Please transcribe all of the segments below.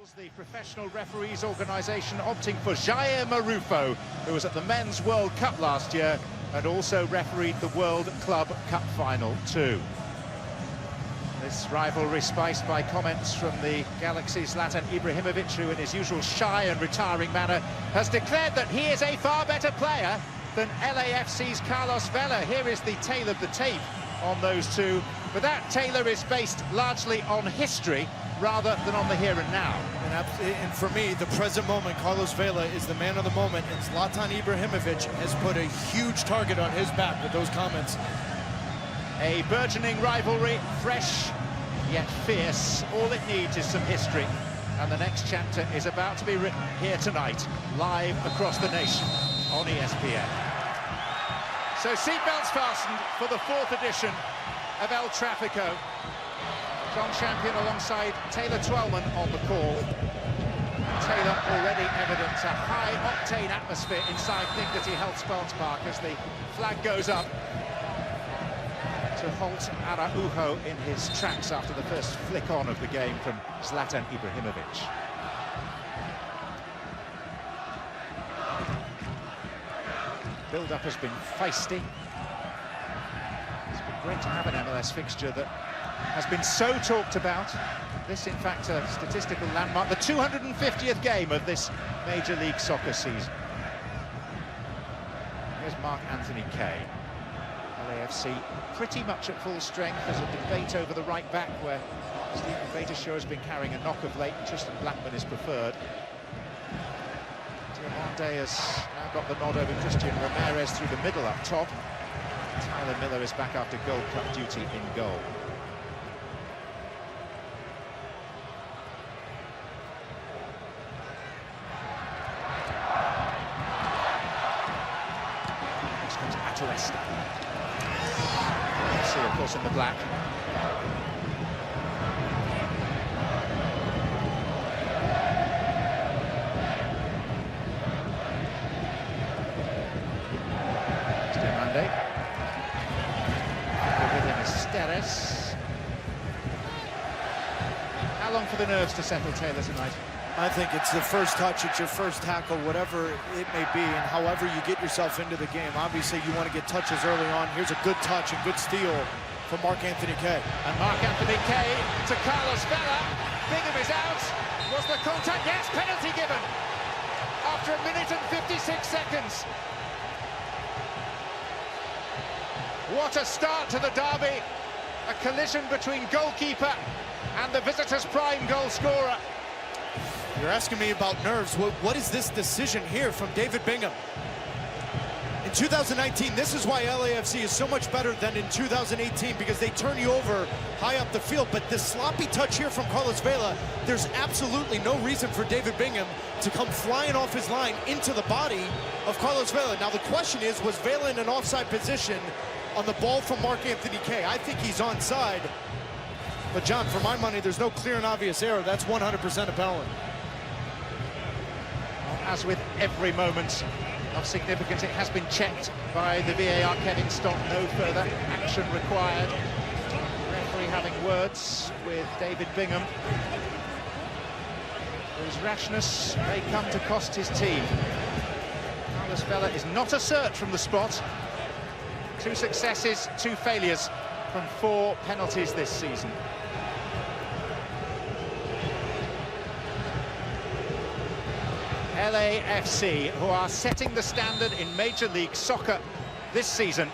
The professional referees organisation opting for Jair Marufo, who was at the Men's World Cup last year and also refereed the World Club Cup final too. This rivalry spiced by comments from the Galaxy's Zlatan Ibrahimovic, who in his usual shy and retiring manner has declared that he is a far better player than LAFC's Carlos Vela. Here is the tale of the tape on those two, but that Taylor is based largely on history rather than on the here and now. And for me, the present moment, Carlos Vela is the man of the moment, and Zlatan Ibrahimovic has put a huge target on his back with those comments. A burgeoning rivalry, fresh yet fierce. All it needs is some history, and the next chapter is about to be written here tonight, live across the nation on ESPN. So seatbelts fastened for the 4th edition of El Tráfico. John Champion alongside Taylor Twellman on the call. Taylor already evident a high-octane atmosphere inside Dignity Health Sports Park as the flag goes up to halt Araujo in his tracks after the first flick on of the game from Zlatan Ibrahimovic. Build-up has been feisty. It's been great to have an MLS fixture that has been so talked about. This, in fact, a statistical landmark, the 250th game of this Major League Soccer season. Here's Mark Anthony Kaye. LAFC pretty much at full strength. There's a debate over the right back where Stephen Beitashour has been carrying a knock of late. Tristan Blackman is preferred. Diamande has now got the nod over Christian Ramirez through the middle up top. Tyler Miller is back after Gold Cup duty in goal. See, of course, in the black. Diamande. With him is Steres. How long for the nerves to settle, Taylor, tonight? I think it's the first touch, it's your first tackle, whatever it may be, and however you get yourself into the game. Obviously, you want to get touches early on. Here's a good touch and good steal from Mark Anthony Kaye. And Mark Anthony Kaye to Carlos Vela. Bingham is out. Was the contact? Yes, penalty given. After 1 minute and 56 seconds. What a start to the derby. A collision between goalkeeper and the visitors' prime goal scorer. You're asking me about nerves. What is this decision here from David Bingham? In 2019, this is why LAFC is so much better than in 2018, because they turn you over high up the field. But this sloppy touch here from Carlos Vela, there's absolutely no reason for David Bingham to come flying off his line into the body of Carlos Vela. Now the question is, was Vela in an offside position on the ball from Mark Anthony Kaye? I think he's onside. But John, for my money, there's no clear and obvious error. That's 100% a penalty. As with every moment of significance, it has been checked by the VAR. Kevin Stott, no further action required. Referee having words with David Bingham. His rashness may come to cost his team. Carlos Vela is not a search from the spot. 2 successes, 2 failures from 4 penalties this season. LAFC, who are setting the standard in Major League Soccer this season.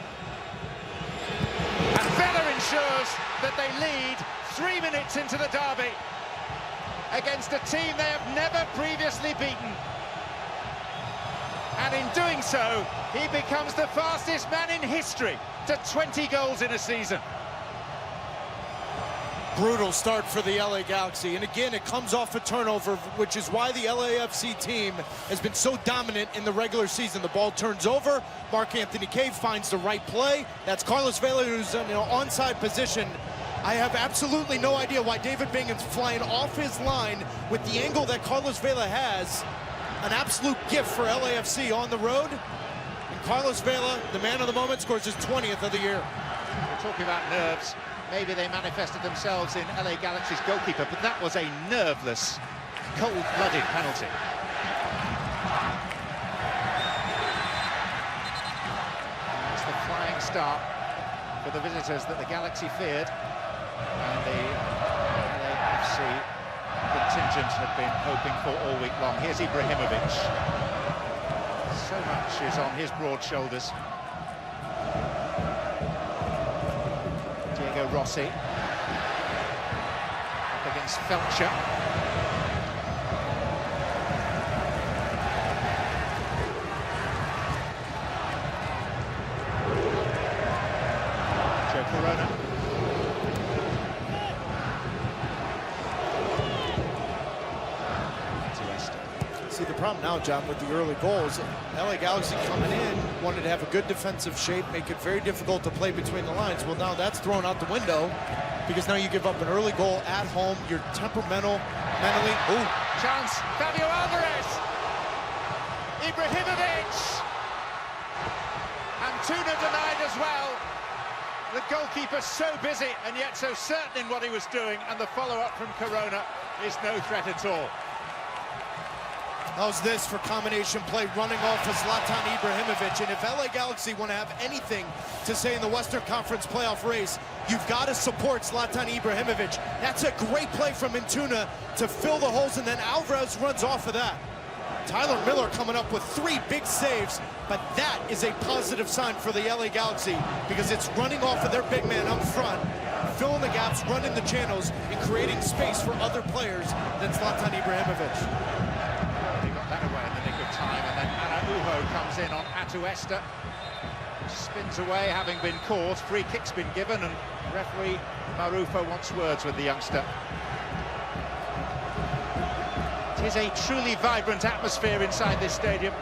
And Vela ensures that they lead 3 minutes into the derby against a team they have never previously beaten. And in doing so, he becomes the fastest man in history to 20 goals in a season. Brutal start for the LA Galaxy, and again it comes off a turnover, which is why the LAFC team has been so dominant in the regular season. The ball turns over, Mark Anthony Kaye finds the right play. That's Carlos Vela, who's in an onside position. I have absolutely no idea why David Bingham's flying off his line with the angle that Carlos Vela has. An absolute gift for LAFC on the road. And Carlos Vela, the man of the moment, scores his 20th of the year. We're talking about nerves. Maybe they manifested themselves in LA Galaxy's goalkeeper, but that was a nerveless cold-blooded penalty. It's the flying start for the visitors that the Galaxy feared, and the LAFC contingent had been hoping for all week long. Here's Ibrahimovic. So much is on his broad shoulders. Diego Rossi up against Felcher. Corona. See, the problem now, John, with the early goals, LA Galaxy coming in, wanted to have a good defensive shape, make it very difficult to play between the lines. Well, now that's thrown out the window because now you give up an early goal at home. You're temperamental, mentally. Ooh. Chance, Fabio Alvarez. Ibrahimovic. Antuna denied as well. The goalkeeper so busy and yet so certain in what he was doing, and the follow-up from Corona is no threat at all. How's this for combination play running off of Zlatan Ibrahimovic? And if LA Galaxy want to have anything to say in the Western Conference playoff race, you've got to support Zlatan Ibrahimovic. That's a great play from Antuna to fill the holes, and then Alvarez runs off of that. Tyler Miller coming up with 3 big saves, but that is a positive sign for the LA Galaxy because it's running off of their big man up front, filling the gaps, running the channels, and creating space for other players than Zlatan Ibrahimovic. He got that away in the nick of time, and then Araujo comes in on Ayúdame. Spins away, having been caught. Free kick's been given, and referee Marufo wants words with the youngster. It is a truly vibrant atmosphere inside this stadium,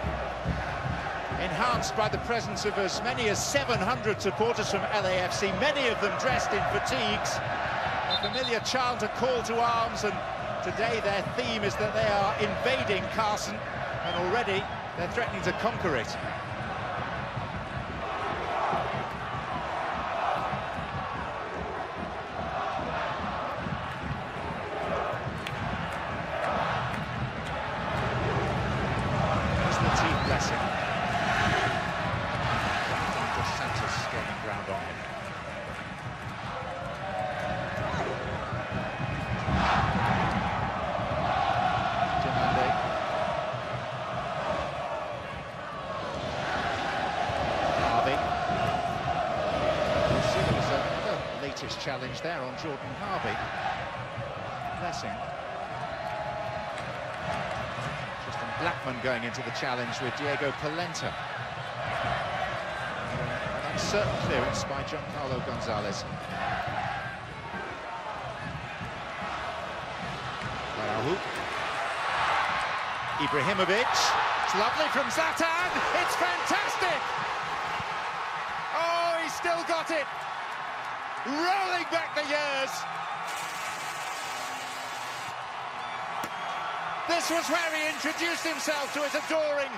enhanced by the presence of as many as 700 supporters from LAFC, many of them dressed in fatigues. A familiar chant, a call to arms, and today their theme is that they are invading Carson, and already they're threatening to conquer it. Challenge there on Jordan Harvey. Blessing. Tristan Blackman going into the challenge with Diego Polenta. An uncertain clearance by Giancarlo Gonzalez. Ibrahimovic. It's lovely from Zlatan. It's fantastic. Oh, he's still got it. Rolling back the years. This was where he introduced himself to his adoring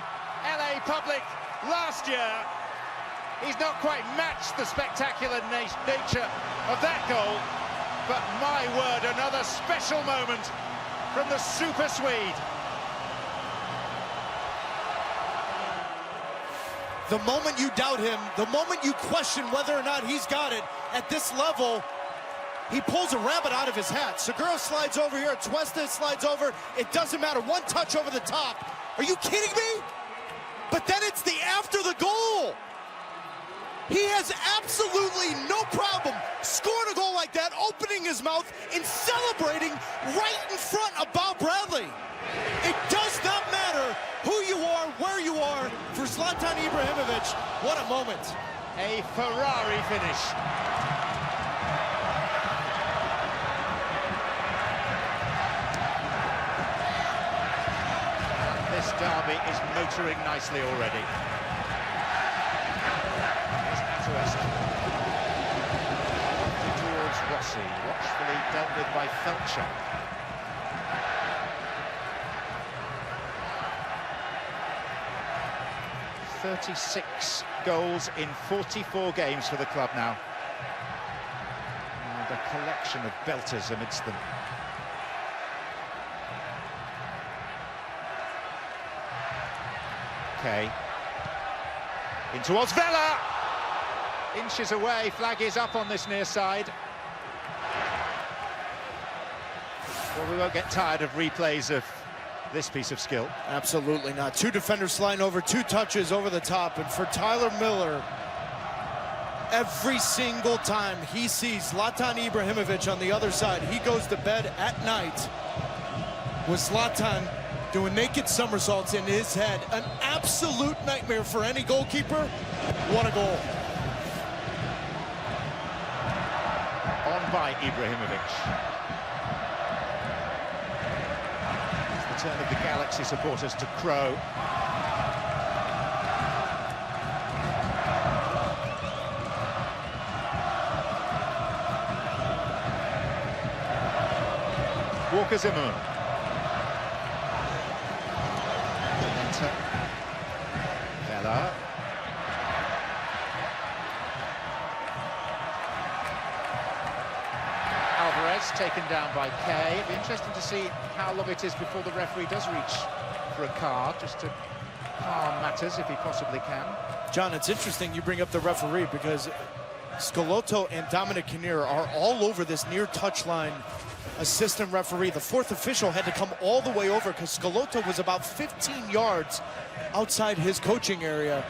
LA public last year. He's not quite matched the spectacular nature of that goal, but my word, another special moment from the Super Swede. The moment you doubt him, the moment you question whether or not he's got it at this level, he pulls a rabbit out of his hat. Segura slides over here, Tuesta slides over. It doesn't matter, one touch over the top. Are you kidding me? But then it's the after the goal. He has absolutely no problem scoring a goal like that, opening his mouth and celebrating right in front of Bob Bradley. It does not matter who you are, where you are, for Zlatan Ibrahimovic. What a moment. A Ferrari finish. This derby is motoring nicely already. Here's Ayúdame. Towards Rossi, watchfully dealt with by Felcher. "36 goals in 44 games for the club now. And a collection of belters amidst them. Okay. In towards Vela! Inches away, flag is up on this near side. Well, we won't get tired of replays of this piece of skill. Absolutely not. Two defenders sliding over, two touches over the top, and for Tyler Miller, every single time he sees Zlatan Ibrahimovic on the other side, he goes to bed at night with Zlatan doing naked somersaults in his head. An absolute nightmare for any goalkeeper. What a goal. On by Ibrahimovic. It's the turn of the Galaxy supporters to crow. Walker Zimmerman. Enter. Vela. Alvarez taken down by Kay. It'll be interesting to see how long it is before the referee does reach for a card, just to calm matters if he possibly can. John, it's interesting you bring up the referee because Schelotto and Dominic Kinnear are all over this near touchline assistant referee. The fourth official had to come all the way over because Schelotto was about 15 yards outside his coaching area.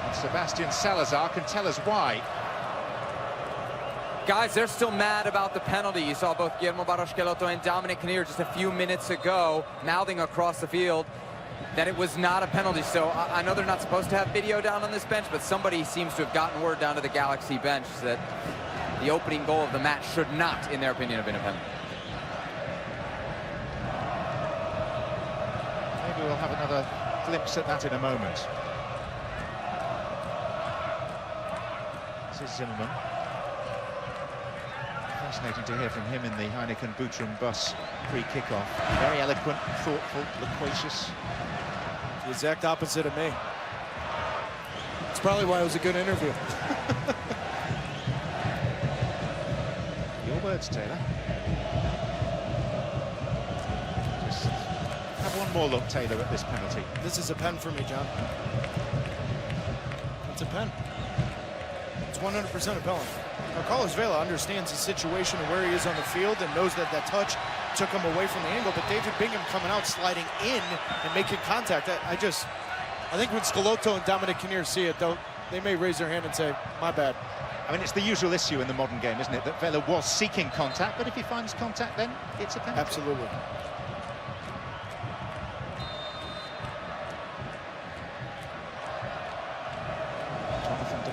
And Sebastian Salazar can tell us why. Guys, they're still mad about the penalty. You saw both Guillermo Barros Schelotto and Dominic Kinnear just a few minutes ago mouthing across the field that it was not a penalty. So I know they're not supposed to have video down on this bench, but somebody seems to have gotten word down to the Galaxy bench that the opening goal of the match should not, in their opinion, have been a penalty. Maybe we'll have another glimpse at that in a moment. This is Zimmerman. Fascinating to hear from him in the Heineken Bootram bus pre-kickoff. Very eloquent, thoughtful, loquacious. The exact opposite of me. It's probably why it was a good interview. Your words, Taylor. Just have one more look, Taylor, at this penalty. This is a pen for me, John. It's a pen. It's 100% a penalty. Now, Carlos Vela understands the situation and where he is on the field and knows that that touch took him away from the angle, but David Bingham coming out, sliding in and making contact. I think when Schelotto and Dominic Kinnear see it, though, they may raise their hand and say, my bad. I mean, it's the usual issue in the modern game, isn't it? That Vela was seeking contact, but if he finds contact, then it's a penalty. Absolutely.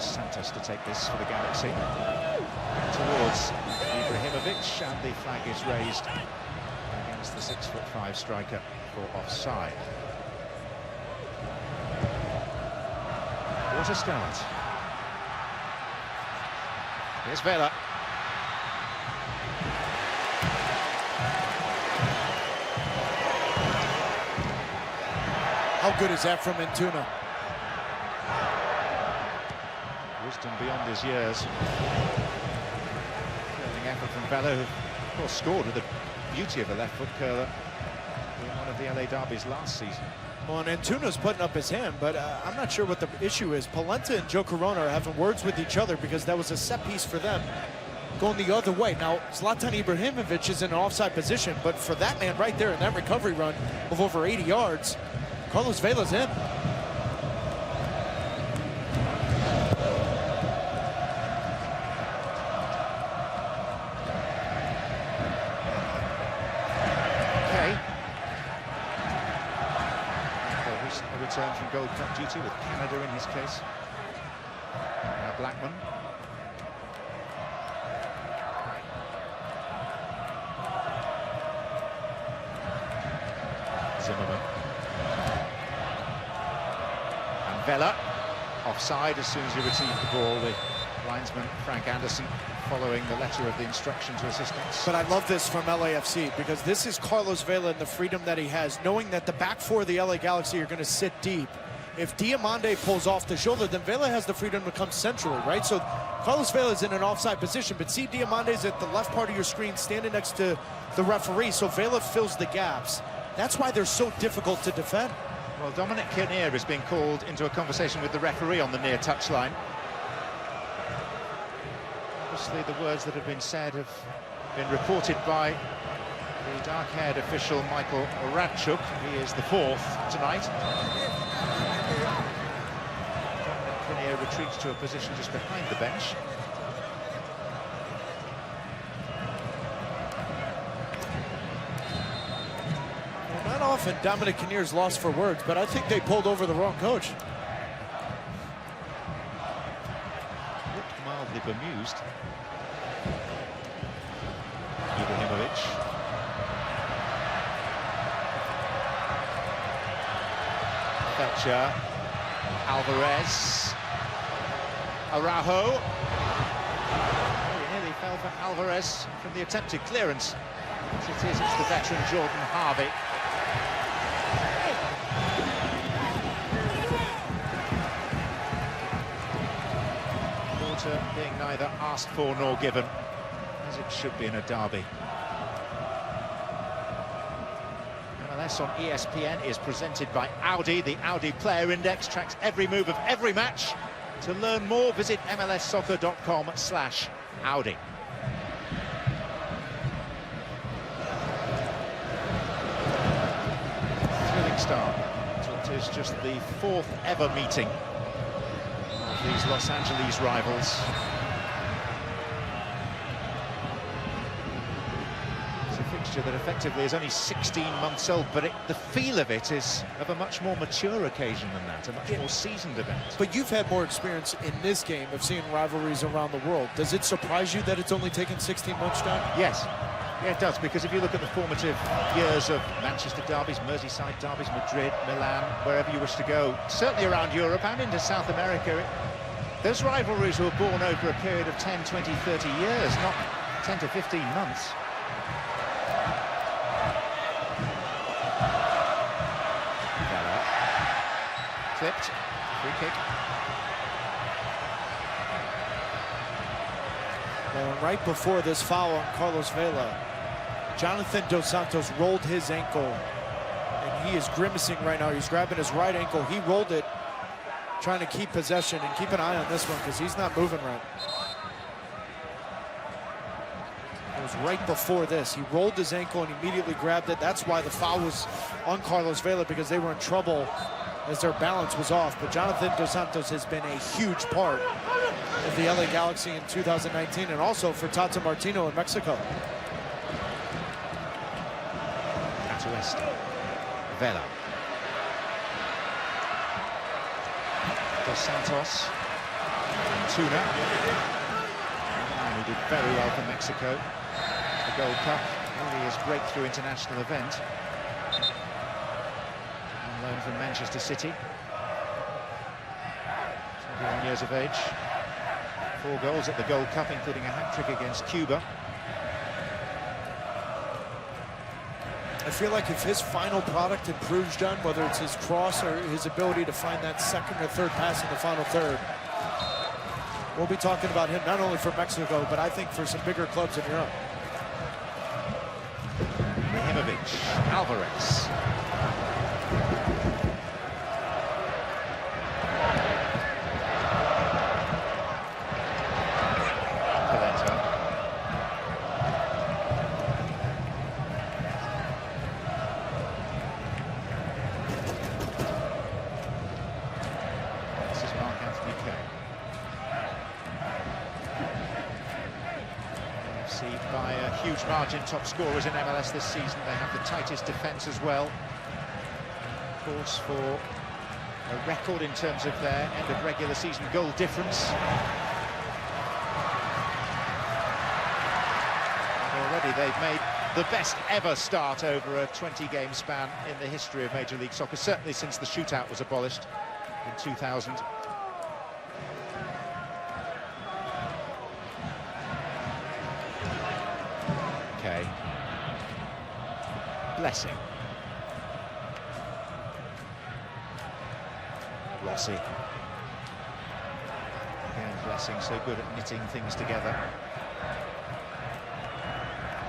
Santos to take this for the Galaxy towards Ibrahimovic, and the flag is raised against the 6'5" striker for offside. What a start. Here's Vela. How good is that from Antuna? Wisdom beyond his years. Curling effort from Vela, who of course scored with the beauty of a left foot curler in one of the LA derbies last season. Well, and Antuna's putting up his hand, but I'm not sure what the issue is. Polenta and Joe Corona are having words with each other because that was a set piece for them going the other way. Now, Zlatan Ibrahimovic is in an offside position, but for that man right there in that recovery run of over 80 yards, Carlos Vela's in. Return from Gold Cup duty with Canada in his case. Now Blackman. Zimmerman. And Vela. Offside as soon as he received the ball. The linesman, Frank Anderson, following the letter of the instruction to assistants. But I love this from LAFC because this is Carlos Vela and the freedom that he has, knowing that the back four of the LA Galaxy are going to sit deep. If Diamande pulls off the shoulder, then Vela has the freedom to come centrally, right? So Carlos Vela is in an offside position, but see Diamande's at the left part of your screen standing next to the referee, so Vela fills the gaps. That's why they're so difficult to defend. Well, Dominic Kinnear is being called into a conversation with the referee on the near touchline. Obviously, the words that have been said have been reported by the dark-haired official Michael Radchuk. He is the fourth tonight. Dominic Kinnear retreats to a position just behind the bench. Well, not often Dominic Kinnear's lost for words, but I think they pulled over the wrong coach. Looked mildly bemused. Ibrahimovic. Fletcher. Alvarez. Araujo. Oh, he nearly fell for Alvarez from the attempted clearance. As it is, it's the veteran Jordan Harvey. Water being neither asked for nor given, as it should be in a derby. MLS on ESPN is presented by Audi. The Audi Player Index tracks every move of every match. To learn more, visit MLSsoccer.com/Audi. Thrilling start. It is just the fourth ever meeting of these Los Angeles rivals. That effectively is only 16 months old, but the feel of it is of a much more mature occasion than that, a much more seasoned event. But you've had more experience in this game of seeing rivalries around the world. Does it surprise you that it's only taken 16 months, John? Yes. Yeah, it does, because if you look at the formative years of Manchester derbies, Merseyside derbies, Madrid, Milan, wherever you wish to go, certainly around Europe and into South America, those rivalries were born over a period of 10, 20, 30 years, not 10 to 15 months. Flipped, free kick. Well, right before this foul on Carlos Vela, Jonathan Dos Santos rolled his ankle, and he is grimacing right now. He's grabbing his right ankle. He rolled it, trying to keep possession, and keep an eye on this one because he's not moving right. It was right before this. He rolled his ankle and immediately grabbed it. That's why the foul was on Carlos Vela, because they were in trouble as their balance was off. But Jonathan Dos Santos has been a huge part of the LA Galaxy in 2019, and also for Tata Martino in Mexico. At éste. Vela. Dos Santos. Tuna. And he did very well for Mexico. The Gold Cup, really his breakthrough international event. Loan from Manchester City, 21 years of age, 4 goals at the Gold Cup, including a hat-trick against Cuba. I feel like if his final product improves, John, whether it's his cross or his ability to find that second or third pass in the final third, we'll be talking about him not only for Mexico, but I think for some bigger clubs in Europe. Ibrahimovic, Alvarez. By a huge margin, top scorers in MLS this season. They have the tightest defence as well. Of course, for a record in terms of their end of regular season goal difference. Already they've made the best ever start over a 20-game span in the history of Major League Soccer, certainly since the shootout was abolished in 2000. Okay. Blessing. Rossi. Again, Blessing so good at knitting things together.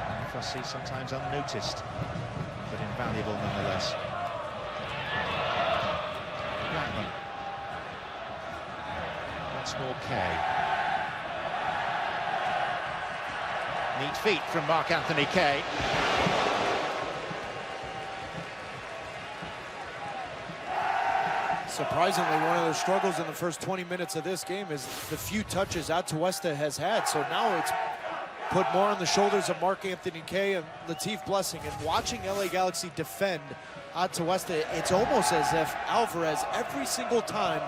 And Rossi sometimes unnoticed. but invaluable nonetheless. Blackman. Once more Kay. Neat feet from Mark-Anthony Kay. Surprisingly, one of the struggles in the first 20 minutes of this game is the few touches Atuesta has had. So now it's put more on the shoulders of Mark-Anthony Kay and Latif Blessing. And watching LA Galaxy defend Atuesta, it's almost as if Alvarez, every single time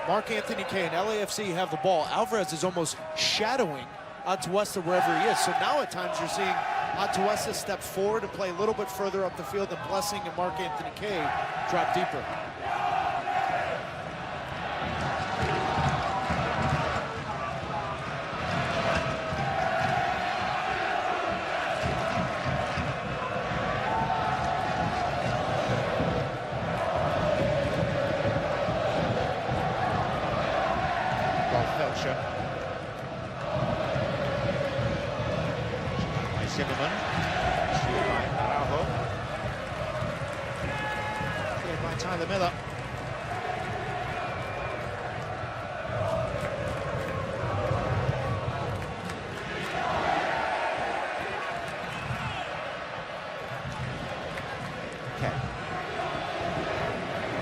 Mark-Anthony Kay and LAFC have the ball, Alvarez is almost shadowing Atuesta wherever he is. So now at times you're seeing Atuesta step forward and play a little bit further up the field, and Blessing and Mark-Anthony Kay drop deeper. Zimmerman, by Araujo, cleared by Tyler Miller. Okay.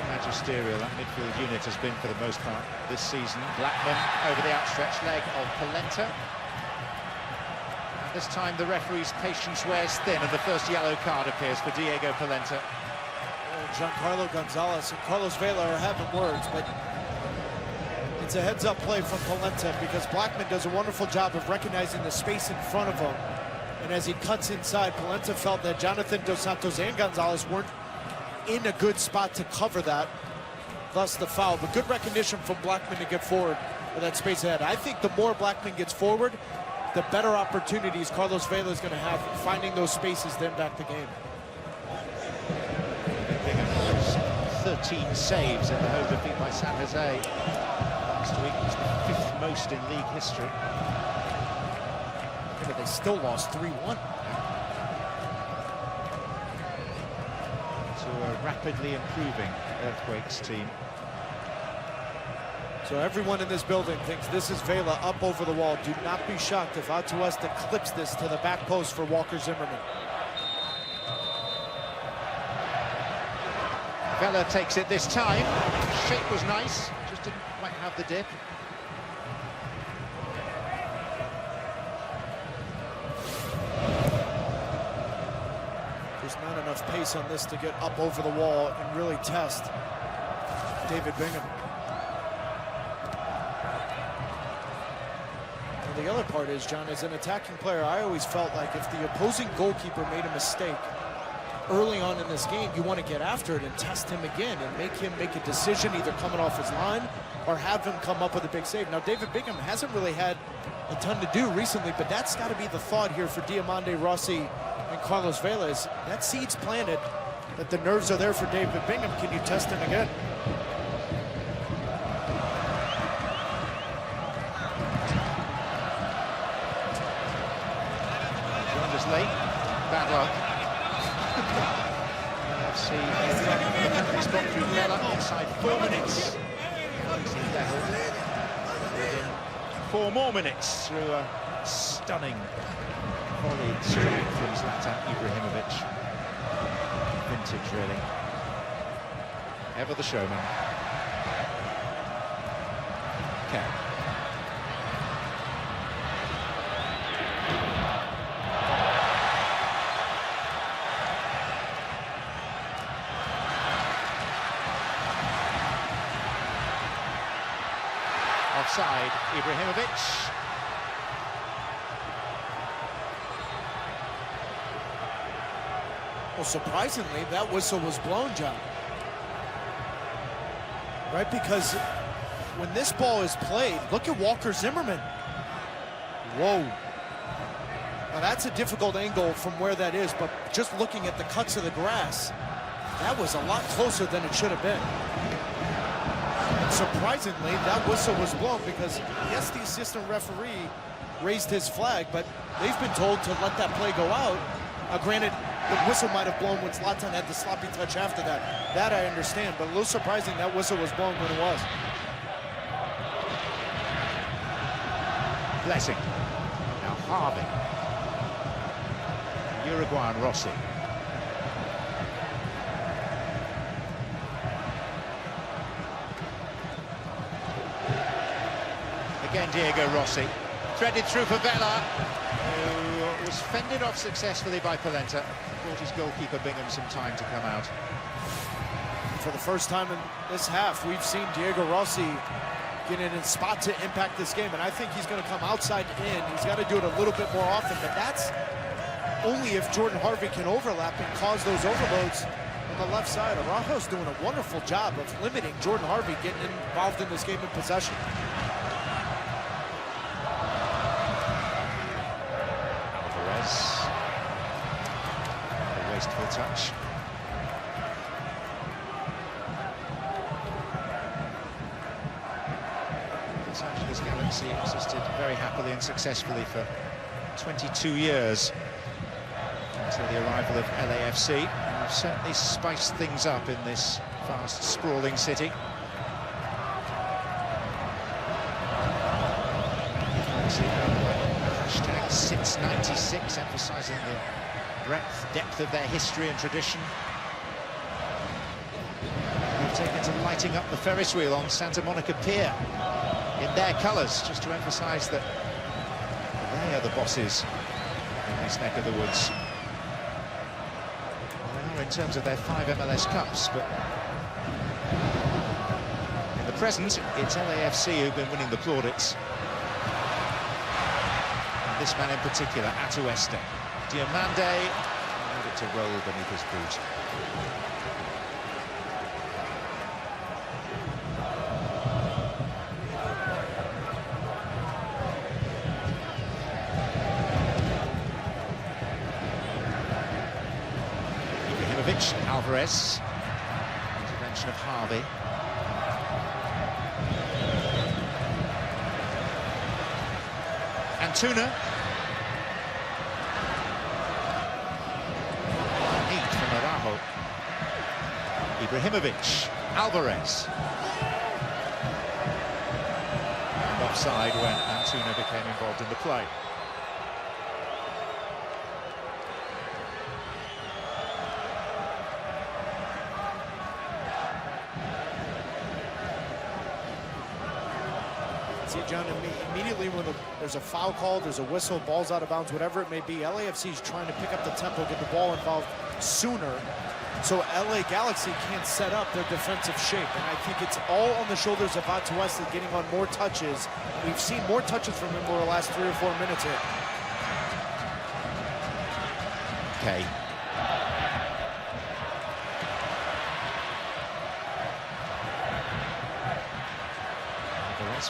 Magisterial, that midfield unit has been for the most part this season. Blackman over the outstretched leg of Polenta. This time the referee's patience wears thin and the first yellow card appears for Diego Polenta. Giancarlo Gonzalez and Carlos Vela are having words, but it's a heads-up play from Polenta because Blackman does a wonderful job of recognizing the space in front of him. And as he cuts inside, Polenta felt that Jonathan Dos Santos and Gonzalez weren't in a good spot to cover that, thus the foul. But good recognition from Blackman to get forward with that space ahead. I think the more Blackman gets forward, the better opportunities Carlos Vela is going to have finding those spaces to impact the game. 13 saves in the home defeat by San Jose last week. It was the 5th most in league history. But they still lost 3-1. To a rapidly improving Earthquakes team. So everyone in this building thinks this is Vela up over the wall. Do not be shocked if Atuesta clips this to the back post for Walker Zimmerman. Vela takes it this time. Shape was nice, just didn't quite have the dip. There's not enough pace on this to get up over the wall and really test David Bingham. The other part is, John, as an attacking player, I always felt like if the opposing goalkeeper made a mistake early on in this game, you want to get after it and test him again and make him make a decision, either coming off his line or have him come up with a big save. Now, David Bingham hasn't really had a ton to do recently, but that's got to be the thought here for Diomande Rossi and Carlos Vela. Is that seed's planted, that the nerves are there for David Bingham. Can you test him again? Late, bad luck. LAFC the penalty spot through Vela inside 4 minutes. Within 4 more minutes through a stunning volleyed strike from Zlatan Ibrahimovic. Vintage, really. Ever the showman. Okay. Offside, Ibrahimovic. Well, surprisingly, that whistle was blown, John. Right, because when this ball is played, look at Walker Zimmerman. Whoa. Now that's a difficult angle from where that is, but just looking at the cuts of the grass, that was a lot closer than it should have been. Surprisingly, that whistle was blown because, yes, the assistant referee raised his flag, but they've been told to let that play go out. Granted, the whistle might have blown when Zlatan had the sloppy touch after that. That I understand, but a little surprising that whistle was blown when it was. Blessing. Now Harvey. Uruguayan Rossi. Again, Diego Rossi. Threaded through for Vela, who was fended off successfully by Polenta. Brought his goalkeeper Bingham some time to come out. For the first time in this half, we've seen Diego Rossi get in a spot to impact this game, and I think he's going to come outside in. He's got to do it a little bit more often, but that's only if Jordan Harvey can overlap and cause those overloads on the left side. Araujo's doing a wonderful job of limiting Jordan Harvey getting involved in this game in possession. Alvarez. A wasteful touch. Los Angeles Galaxy existed very happily and successfully for 22 years until the arrival of LAFC, and have certainly spiced things up in this fast, sprawling city. Hashtag since '96, emphasising the breadth, depth of their history and tradition. They've taken to lighting up the Ferris wheel on Santa Monica Pier in their colours, just to emphasise that they are the bosses in this neck of the woods. They are in terms of their 5 MLS Cups, but in the present, it's LAFC who've been winning the plaudits. And this man in particular, éste. Diomande allowed it to roll beneath his boot. Alvarez, intervention of Harvey. Antuna. Neat from Araujo. Ibrahimovic, Alvarez. And offside when Antuna became involved in the play. See, John, immediately when there's a foul call, there's a whistle, ball's out of bounds, whatever it may be, LAFC is trying to pick up the tempo, get the ball involved sooner, so LA Galaxy can't set up their defensive shape. And I think it's all on the shoulders of Ayúdame getting on more touches. We've seen more touches from him over the last 3 or 4 minutes here. Okay.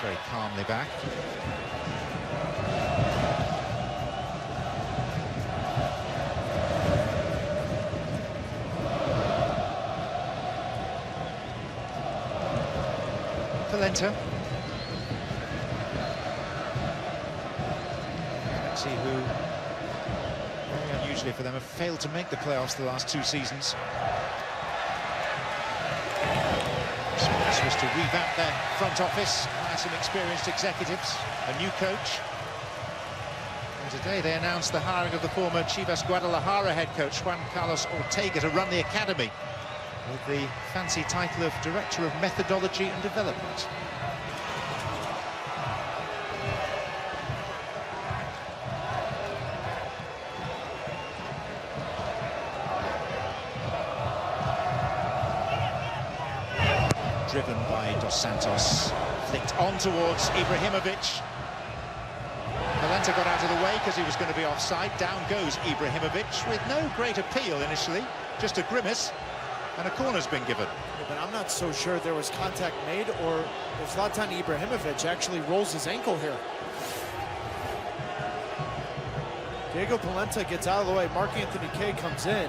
Very calmly back. Polenta. Galaxy, who very unusually for them have failed to make the playoffs the last 2 seasons. This was to revamp their front office, hire some experienced executives, a new coach. And today they announced the hiring of the former Chivas Guadalajara head coach Juan Carlos Ortega to run the academy with the fancy title of Director of Methodology and Development. Driven by Dos Santos, flicked on towards Ibrahimovic. Polenta got out of the way because he was going to be offside. Down goes Ibrahimovic with no great appeal initially, just a grimace, and a corner's been given. Yeah, but I'm not so sure there was contact made or if Zlatan Ibrahimovic actually rolls his ankle here. Diego Polenta gets out of the way. Marc-Anthony Kaye comes in.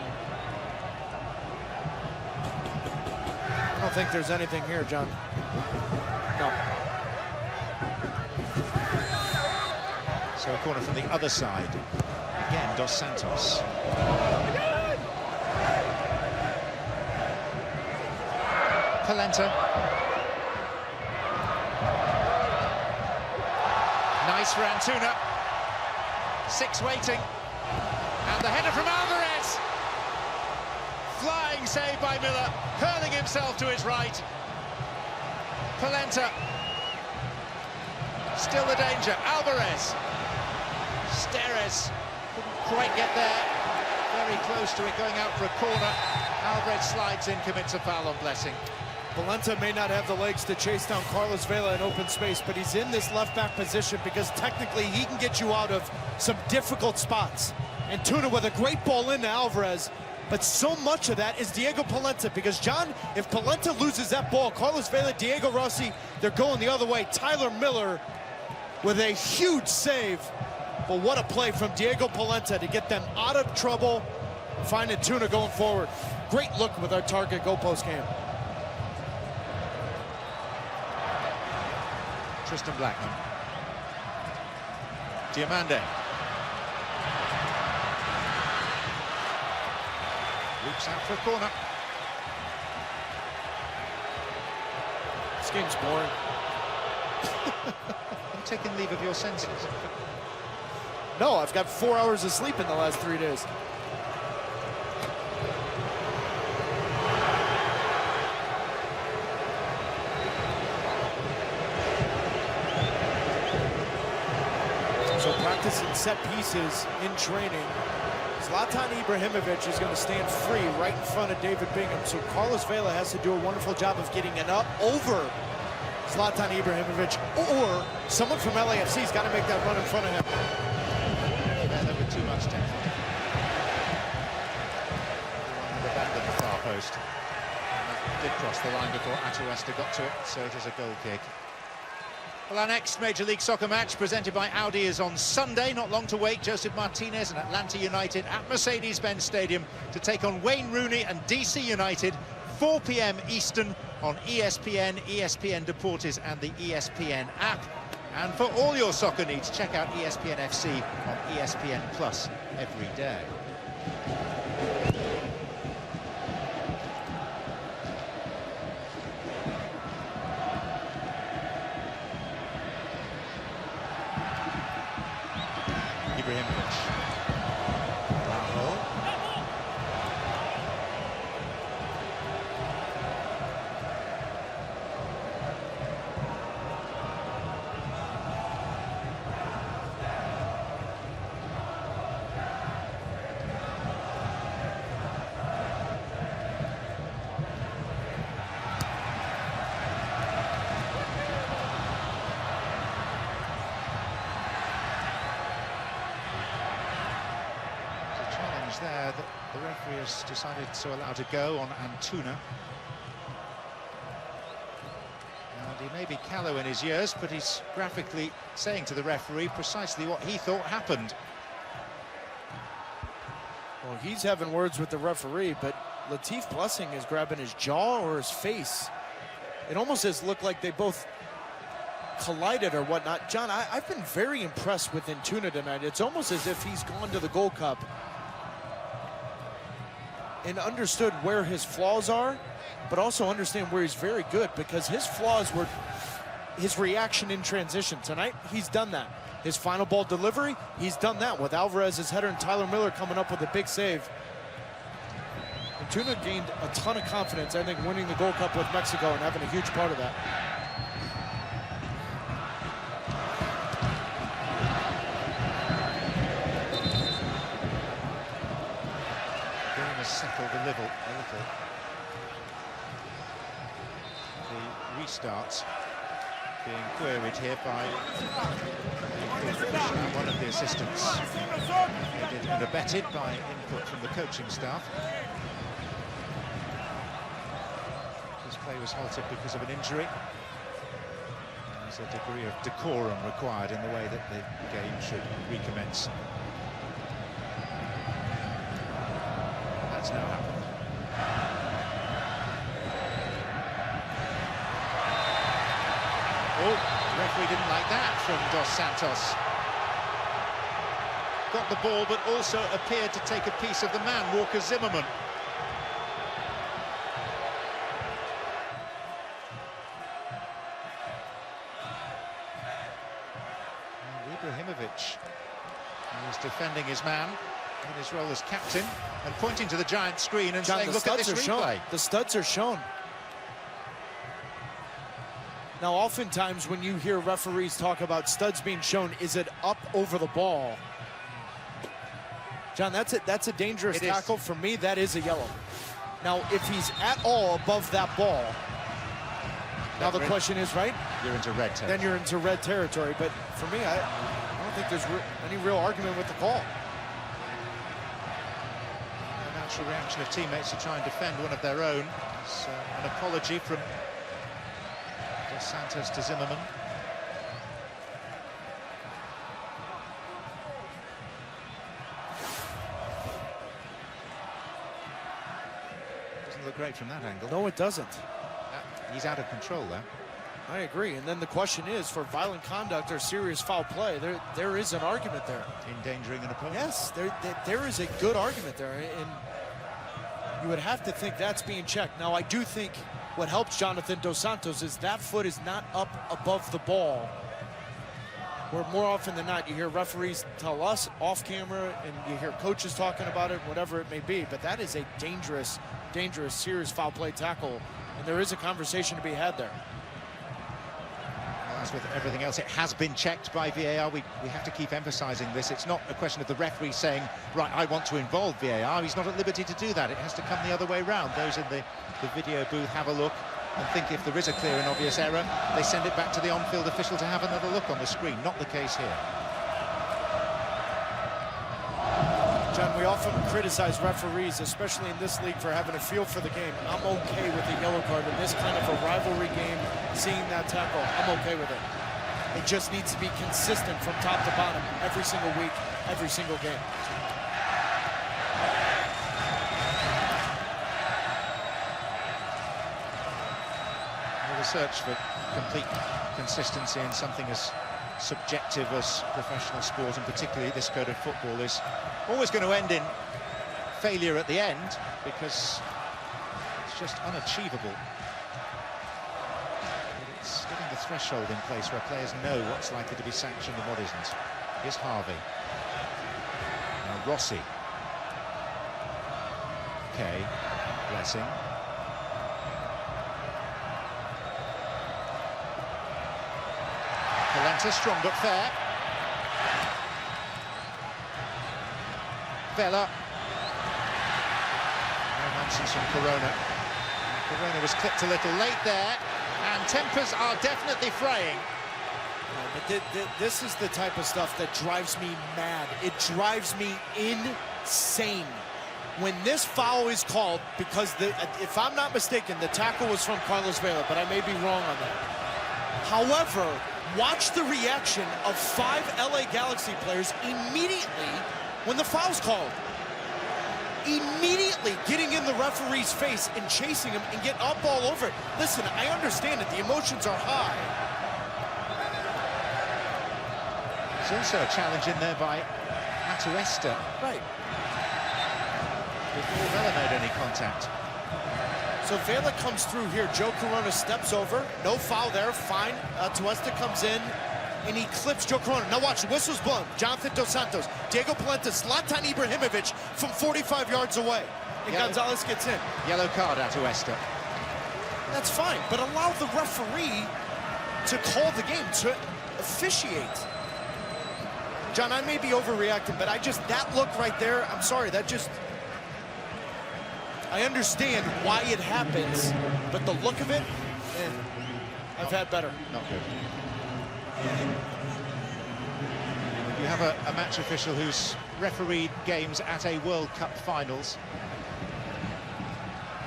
I don't think there's anything here, John. No. So a corner from the other side. Again, Dos Santos. Polenta. Nice for Antuna. 6 waiting. And the header from Alvarez. Flying save by Miller, hurling himself to his right. Polenta. Still the danger. Alvarez. Steres couldn't quite get there. Very close to it, going out for a corner. Alvarez slides in, commits a foul on Blessing. Polenta may not have the legs to chase down Carlos Vela in open space, but he's in this left-back position because technically he can get you out of some difficult spots. And Tuna with a great ball into Alvarez, but so much of that is Diego Polenta, because, John, if Polenta loses that ball, Carlos Vela, Diego Rossi, they're going the other way. Tyler Miller with a huge save. But what a play from Diego Polenta to get them out of trouble, finding Tuna going forward. Great look with our target goalpost cam. Tristan Blackman. Diamande. Loops out for a corner. This game's boring. I'm taking leave of your senses. No, I've got 4 hours of sleep in the last 3 days. So practicing set pieces in training. Zlatan Ibrahimovic is going to stand free right in front of David Bingham. So Carlos Vela has to do a wonderful job of getting it up over Zlatan Ibrahimovic, or someone from LAFC has got to make that run in front of him. Vela with too much depth. Abandoned the far post. And that did cross the line before Atuesta got to it, so it is a goal kick. Well, our next Major League Soccer match, presented by Audi, is on Sunday. Not long to wait. Joseph Martinez and Atlanta United at Mercedes-Benz Stadium to take on Wayne Rooney and DC United, 4 p.m. Eastern on ESPN, ESPN Deportes and the ESPN app. And for all your soccer needs, check out ESPN FC on ESPN Plus every day. Ibrahimovic. Rahul. There that the referee has decided to allow to go on Antuna. And he may be callow in his years, but he's graphically saying to the referee precisely what he thought happened. Well, he's having words with the referee, but Latif Blessing is grabbing his jaw or his face. It almost has looked like they both collided or whatnot. John, I've been very impressed with Antuna tonight. It's almost as if he's gone to the Gold Cup and understood where his flaws are, but also understand where he's very good, because his flaws were his reaction in transition. Tonight, he's done that. His final ball delivery, he's done that with Alvarez's header and Tyler Miller coming up with a big save. Antuna gained a ton of confidence, I think, winning the Gold Cup with Mexico and having a huge part of that. Settled a little. The restarts being queried here by one of the assistants, aided and abetted by input from the coaching staff. This play was halted because of an injury. There's a degree of decorum required in the way that the game should recommence. Now happened. Oh, the referee didn't like that from Dos Santos. Got the ball, but also appeared to take a piece of the man, Walker Zimmerman. Ibrahimovic, who was defending his man in his role as captain and pointing to the giant screen and saying, look at this replay. The studs are shown. Now, oftentimes when you hear referees talk about studs being shown, is it up over the ball? John, that's a dangerous tackle. For me, that is a yellow. Now, if he's at all above that ball, now the question is, right? You're into red territory. Then you're into red territory. But for me, I don't think there's any real argument with the call. A natural reaction of teammates to try and defend one of their own. It's an apology from Dos Santos to Zimmerman. Doesn't look great from that angle. No, it doesn't. He's out of control there. I agree. And then the question is, for violent conduct or serious foul play, there is an argument there. Endangering an opponent. Yes, there is a good argument there. And you would have to think that's being checked. Now, I do think what helps Jonathan Dos Santos is that foot is not up above the ball. Where more often than not, you hear referees tell us off camera and you hear coaches talking about it, whatever it may be. But that is a dangerous, serious foul play tackle. And there is a conversation to be had there. As with everything else, it has been checked by VAR. We have to keep emphasizing this. It's not a question of the referee saying, right, I want to involve VAR. He's not at liberty to do that. It has to come the other way round. Those in the video booth have a look and think if there is a clear and obvious error, they send it back to the on-field official to have another look on the screen. Not the case here. John, we often criticize referees, especially in this league, for having a feel for the game. I'm okay with the yellow card in this kind of a rivalry game, seeing that tackle. I'm okay with it. It just needs to be consistent from top to bottom every single week, every single game. The search for complete consistency in something as subjective as professional sport, and particularly this code of football, is always going to end in failure at the end because it's just unachievable. But it's getting the threshold in place where players know what's likely to be sanctioned and what isn't. Here's Harvey. Now Rossi. Okay, Blessing. Polenta, strong but fair. Vela. No nonsense from Corona. Corona was clipped a little late there, and tempers are definitely fraying. But this is the type of stuff that drives me mad. It drives me insane. When this foul is called, because if I'm not mistaken, the tackle was from Carlos Vela, but I may be wrong on that. However, watch the reaction of 5 LA Galaxy players immediately when the foul's called. Immediately getting in the referee's face and chasing him and getting up all over it. Listen, I understand it. The emotions are high. There's also a challenge in there by Ayúdame. Right. Before Vela made any contact. So Vela comes through here. Joe Corona steps over. No foul there. Fine. Ayúdame comes in, and he clips Joe Corona. Now watch, the whistle's blown. Jonathan Dos Santos, Diego Polenta, Zlatan Ibrahimovic from 45 yards away. And Gonzalez gets in. Yellow card, Ayúdame. That's fine, but allow the referee to call the game, to officiate. John, I may be overreacting, but that look right there, I'm sorry, that just... I understand why it happens, but the look of it, I've had better. Not good. You have a match official who's refereed games at a World Cup finals,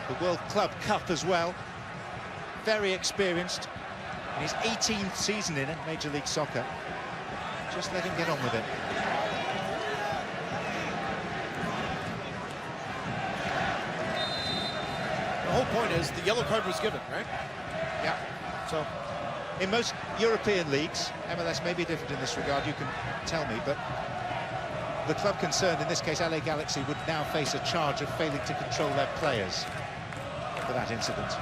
the World Club Cup as well. Very experienced in his 18th season in Major League Soccer. Just let him get on with it. The whole point is the yellow card was given, right? Yeah. So, in most European leagues, MLS may be different in this regard, you can tell me, but the club concerned, in this case LA Galaxy, would now face a charge of failing to control their players for that incident.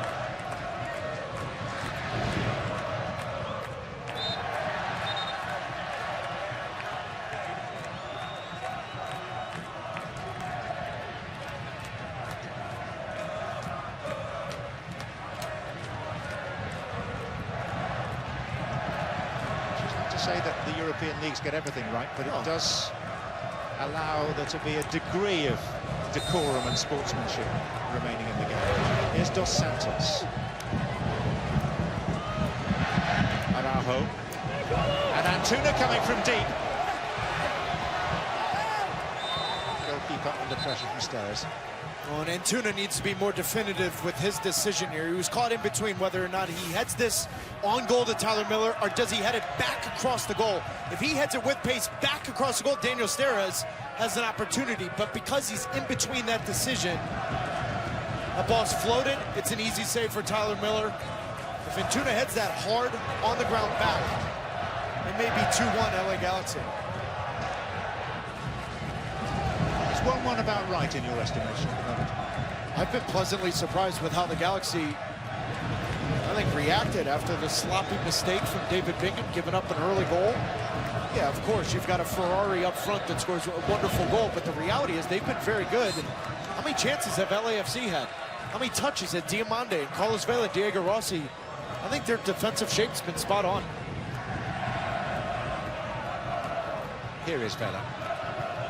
say that the European leagues get everything right, but it does allow there to be a degree of decorum and sportsmanship remaining in the game. Here's Dos Santos. Araujo. And Antuna coming from deep. Goalkeeper under pressure from Steres. Well, and Antuna needs to be more definitive with his decision here. He was caught in between whether or not he heads this on goal to Tyler Miller, or does he head it back across the goal. If he heads it with pace back across the goal, Daniel Steres has an opportunity. But because he's in between that decision, the ball's floated. It's an easy save for Tyler Miller. If Antuna heads that hard on the ground back, it may be 2-1 LA Galaxy. Is 1-1 about right in your estimation at the moment? I've been pleasantly surprised with how the Galaxy, I think, reacted after the sloppy mistake from David Bingham, giving up an early goal. Yeah, of course, you've got a Ferrari up front that scores a wonderful goal, but the reality is they've been very good. And how many chances have LAFC had? How many touches at Diamande and Carlos Vela and Diego Rossi? I think their defensive shape's been spot on. Here is Vela.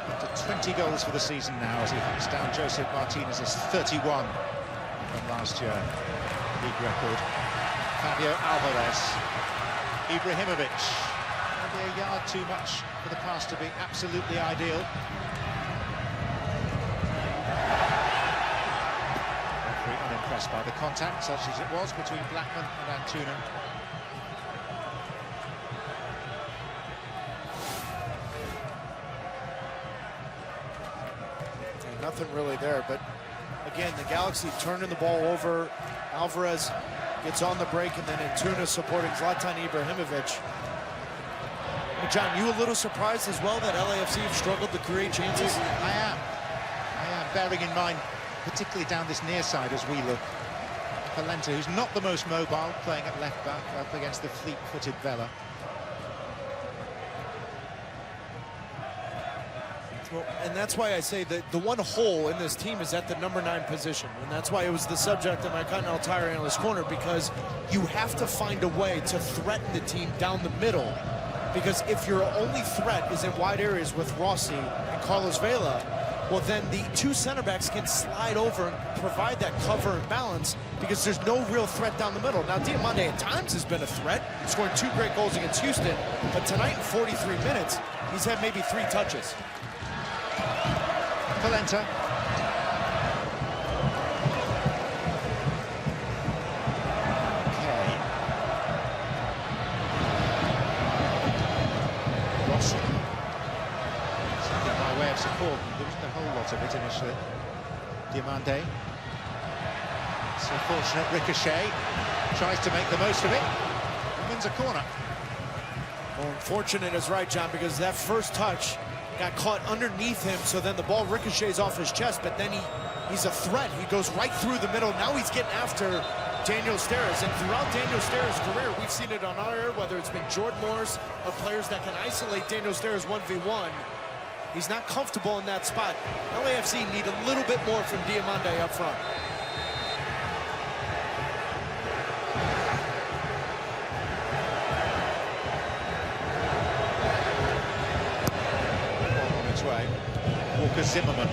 Up to 20 goals for the season now as he hunts down Joseph Martinez's 31 from last year. League record. Fabio Alvarez. Ibrahimovic. Maybe a yard too much for the pass to be absolutely ideal. Referee unimpressed by the contact, such as it was between Blackman and Antuna. Nothing really there, but again, the Galaxy turning the ball over. Alvarez gets on the break, and then Antuna supporting Zlatan Ibrahimovic. Well, John, you a little surprised as well that LAFC have struggled to create chances? I am, bearing in mind, particularly down this near side as we look. Polenta, who's not the most mobile, playing at left back up against the fleet-footed Vela. Well, and that's why I say that the one hole in this team is at the number 9 position. And that's why it was the subject of my Continental Tire Analyst Corner, because you have to find a way to threaten the team down the middle. Because if your only threat is in wide areas with Rossi and Carlos Vela, well, then the 2 center backs can slide over and provide that cover and balance, because there's no real threat down the middle. Now, Diamande at times has been a threat, scoring 2 great goals against Houston, but tonight in 43 minutes, he's had maybe 3 touches. Polenta. Okay. Rossi. Something by way of support. There wasn't a whole lot of it initially. Diamande. It's a fortunate ricochet. Tries to make the most of it. And wins a corner. Well, unfortunate is right, John, because that first touch got caught underneath him, so then the ball ricochets off his chest, but then he's a threat. He goes right through the middle. Now he's getting after Daniel Steres, and throughout Daniel Steres' career, we've seen it on our air, whether it's been Jordan Morris or players that can isolate Daniel Steres 1v1. He's not comfortable in that spot. LAFC need a little bit more from Diamande up front. Way. Walker Zimmerman.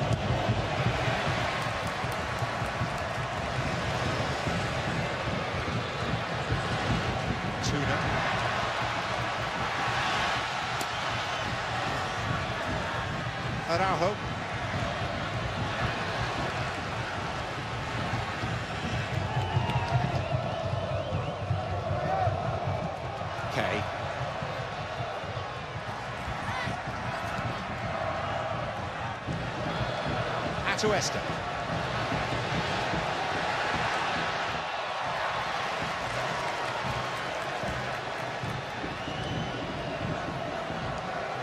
Tuna. Araujo. Okay. To Este.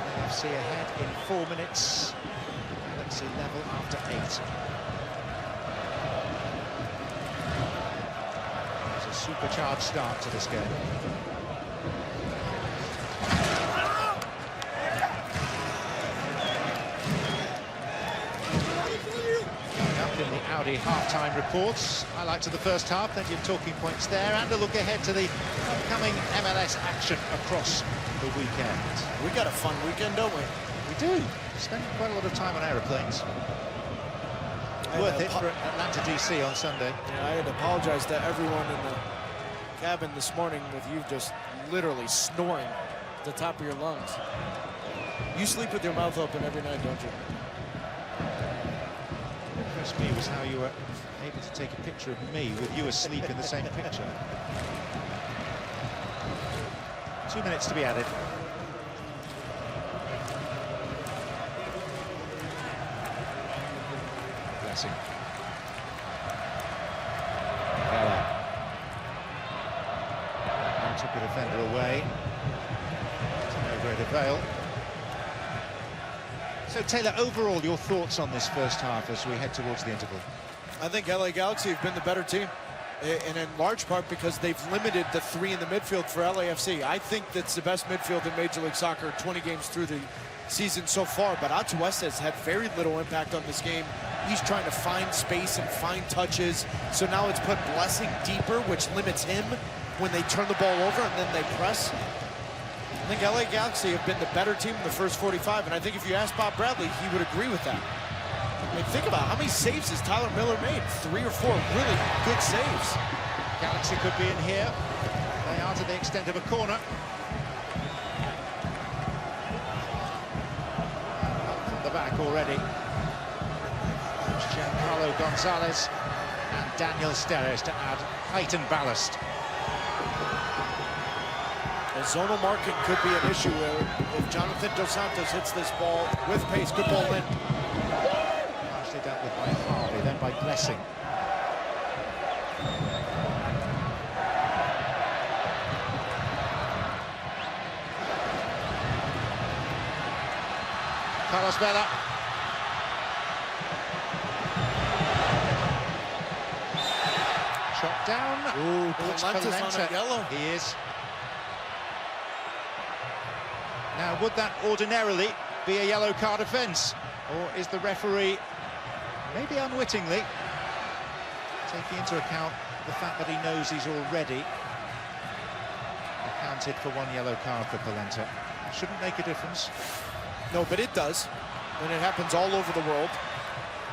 LAFC ahead in 4 minutes. Let's see, level after 8. It's a supercharged start to this game. In the Audi half-time reports. Highlights of the first half, plenty of talking points there, and a look ahead to the upcoming MLS action across the weekend. We got a fun weekend, don't we? We do. Spend quite a lot of time on aeroplanes. Worth it for Atlanta, DC on Sunday. Yeah, I had to apologize to everyone in the cabin this morning with you just literally snoring at the top of your lungs. You sleep with your mouth open every night, don't you? What impressed me was how you were able to take a picture of me with you asleep in the same picture. 2 minutes to be added. Blessing. And took the defender away. To no great avail. So, Taylor, overall, your thoughts on this first half as we head towards the interval? I think LA Galaxy have been the better team, and in large part because they've limited the three in the midfield for LAFC. I think that's the best midfield in Major League Soccer 20 games through the season so far, but Atuesta has had very little impact on this game. He's trying to find space and find touches, so now it's put Blessing deeper, which limits him when they turn the ball over and then they press. I think LA Galaxy have been the better team in the first 45, and I think if you ask Bob Bradley, he would agree with that. I mean, think about how many saves has Tyler Miller made? 3 or 4 really good saves. Galaxy could be in here. They are to the extent of a corner. From the back already. Giancarlo Gonzalez and Daniel Steres to add height and ballast. The zonal marking could be an issue if Jonathan Dos Santos hits this ball with pace. Good ball in. Actually dealt with by Harvey, then by Blessing. Carlos Vela. Shot down. Ooh, Palente's on a yellow. He is. Now, would that ordinarily be a yellow card offence? Or is the referee, maybe unwittingly, taking into account the fact that he knows he's already accounted for 1 yellow card for Polenta? Shouldn't make a difference. No, but it does, and it happens all over the world.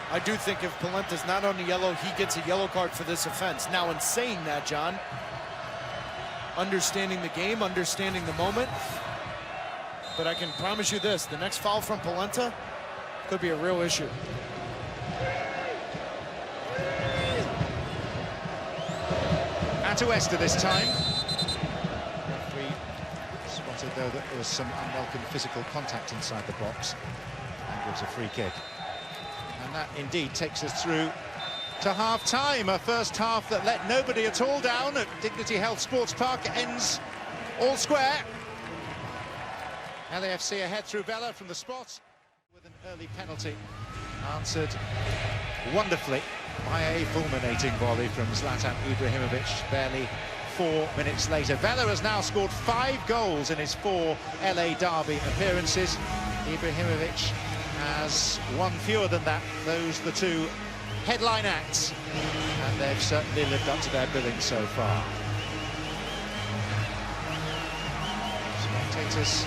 I do think if Polenta's not on the yellow, he gets a yellow card for this offense. Now, in saying that, John, understanding the game, understanding the moment, but I can promise you this, the next foul from Polenta could be a real issue. Atuesta this time. Referee spotted, though, that there was some unwelcome physical contact inside the box and gives a free kick. And that indeed takes us through to half-time. A first half that let nobody at all down at Dignity Health Sports Park ends all square. LAFC ahead through Vela from the spot with an early penalty answered wonderfully by a fulminating volley from Zlatan Ibrahimovic barely 4 minutes later. Vela has now scored 5 goals in his 4 LA Derby appearances. Ibrahimovic has 1 fewer than that. Those are the 2 headline acts, and they've certainly lived up to their billing so far. Spectators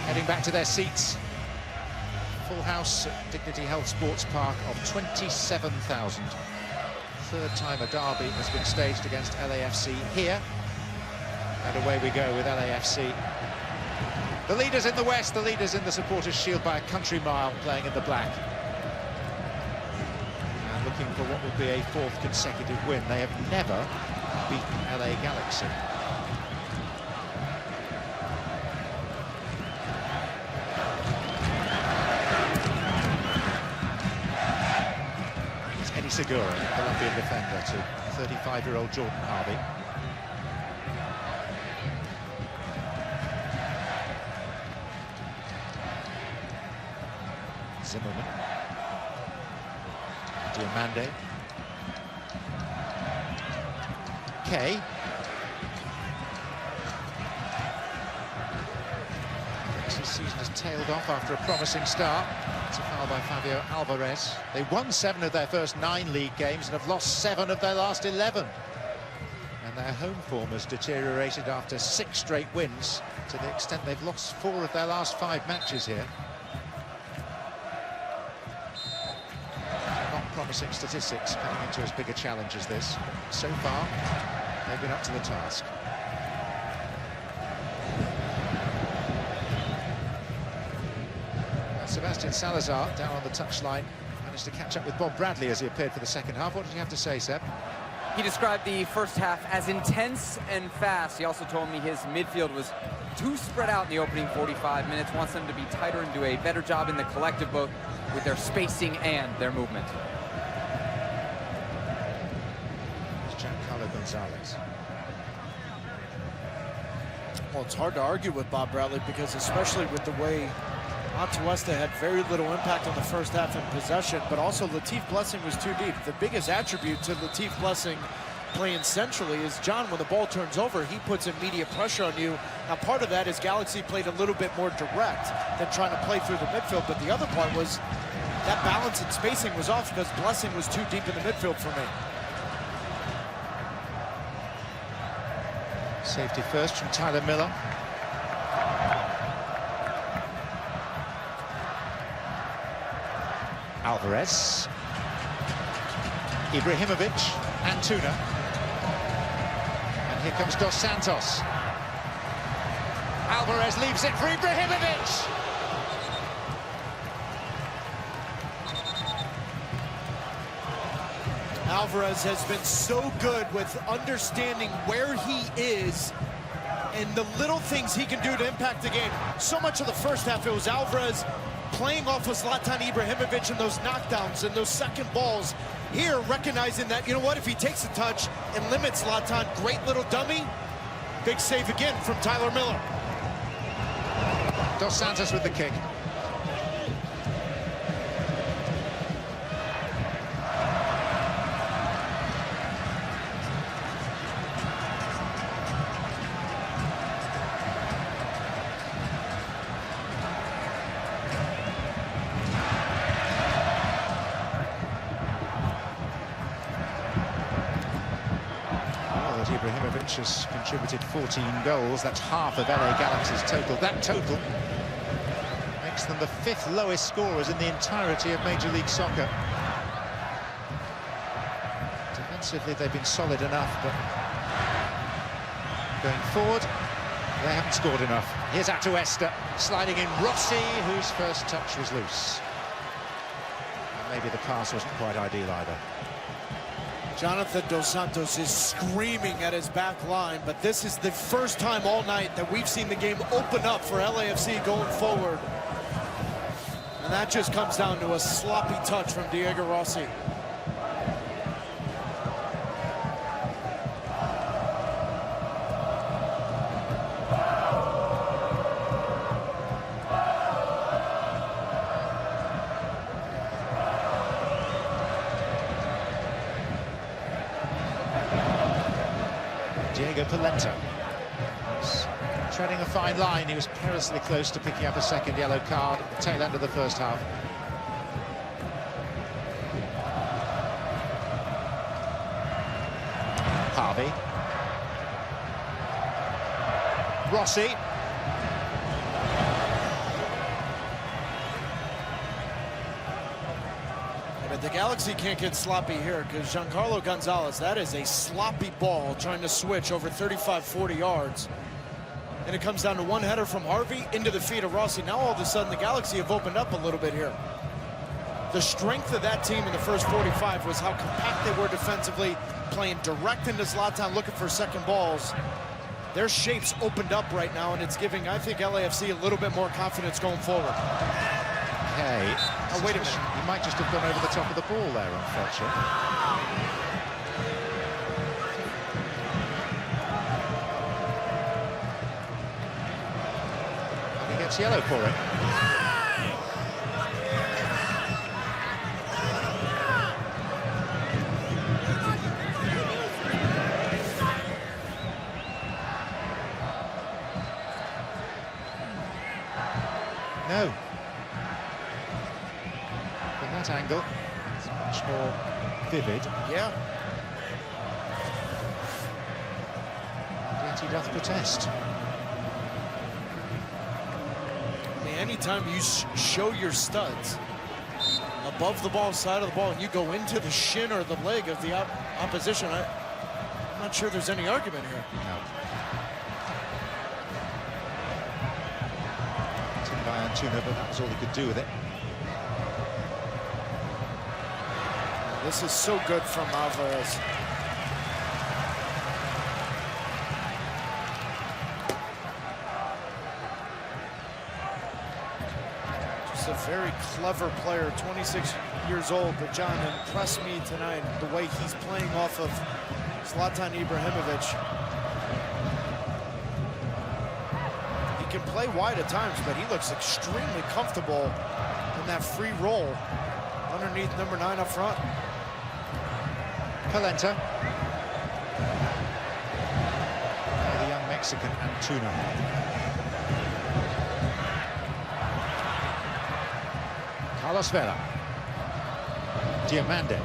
heading back to their seats. Full house at Dignity Health Sports Park of 27,000. Third time a derby has been staged against LAFC here. And away we go with LAFC. The leaders in the West, the leaders in the Supporters' Shield by a country mile, playing in the black. And looking for what would be a 4th consecutive win. They have never beaten LA Galaxy. Segura, Colombian defender, to 35-year-old Jordan Harvey. Zimmerman. Diamande. Kay. This season has tailed off after a promising start. It's a foul by Fabio Alvarez. They won 7 of their first 9 league games and have lost 7 of their last 11. And their home form has deteriorated after 6 straight wins, to the extent they've lost 4 of their last 5 matches here. Not promising statistics coming into as big a challenge as this. So far, they've been up to the task. Sebastian Salazar down on the touchline managed to catch up with Bob Bradley as he appeared for the second half. What did you have to say, Seb? He described the first half as intense and fast. He also told me his midfield was too spread out in the opening 45 minutes, wants them to be tighter and do a better job in the collective, both with their spacing and their movement. It's Giancarlo Gonzalez. Well, it's hard to argue with Bob Bradley, because especially with the way Atuesta had very little impact on the first half in possession, but also Latif Blessing was too deep. The biggest attribute to Latif Blessing playing centrally is, John, when the ball turns over, he puts immediate pressure on you. Now, part of that is Galaxy played a little bit more direct than trying to play through the midfield, but the other part was that balance and spacing was off because Blessing was too deep in the midfield for me. Safety first from Tyler Miller. Alvarez, Ibrahimovic, Antuna, and here comes Dos Santos. Alvarez leaves it for Ibrahimovic. Alvarez has been so good with understanding where he is and the little things he can do to impact the game. So much of the first half, it was Alvarez playing off of Zlatan Ibrahimovic and those knockdowns and those second balls. Here, recognizing that, you know what, if he takes a touch and limits Zlatan, great little dummy. Big save again from Tyler Miller. Dos Santos with the kick. Ibrahimovic has contributed 14 goals. That's half of LA Galaxy's total. That total makes them the 5th lowest scorers in the entirety of Major League Soccer. Defensively, they've been solid enough, but going forward, they haven't scored enough. Here's Atuesta sliding in Rossi, whose first touch was loose. And maybe the pass wasn't quite ideal either. Jonathan Dos Santos is screaming at his back line, but this is the first time all night that we've seen the game open up for LAFC going forward. And that just comes down to a sloppy touch from Diego Rossi. Diego Polenta treading a fine line. He was perilously close to picking up a second yellow card at the tail end of the first half. Harvey. Rossi. But the Galaxy can't get sloppy here, because Giancarlo Gonzalez, that is a sloppy ball trying to switch over 35, 40 yards. And it comes down to one header from Harvey into the feet of Rossi. Now all of a sudden the Galaxy have opened up a little bit here. The strength of that team in the first 45 was how compact they were defensively, playing direct into Zlatan, looking for second balls. Their shapes opened up right now, and it's giving, I think, LAFC a little bit more confidence going forward. Okay. Oh, wait a minute. He might just have gone over the top of the ball there on Fletcher. And he gets yellow for it. No. angle. It's much more vivid. Yeah. Yet he doth protest. I mean, anytime you show your studs above the ball, side of the ball, and you go into the shin or the leg of the opposition, I'm not sure there's any argument here. No. By Antuna, but that was all he could do with it. This is so good from Alvarez. Just a very clever player, 26 years old, but John impressed me tonight the way he's playing off of Zlatan Ibrahimovic. He can play wide at times, but he looks extremely comfortable in that free roll underneath number 9 up front. Polenta. Now the young Mexican Antuna. Carlos Vela. Diamande.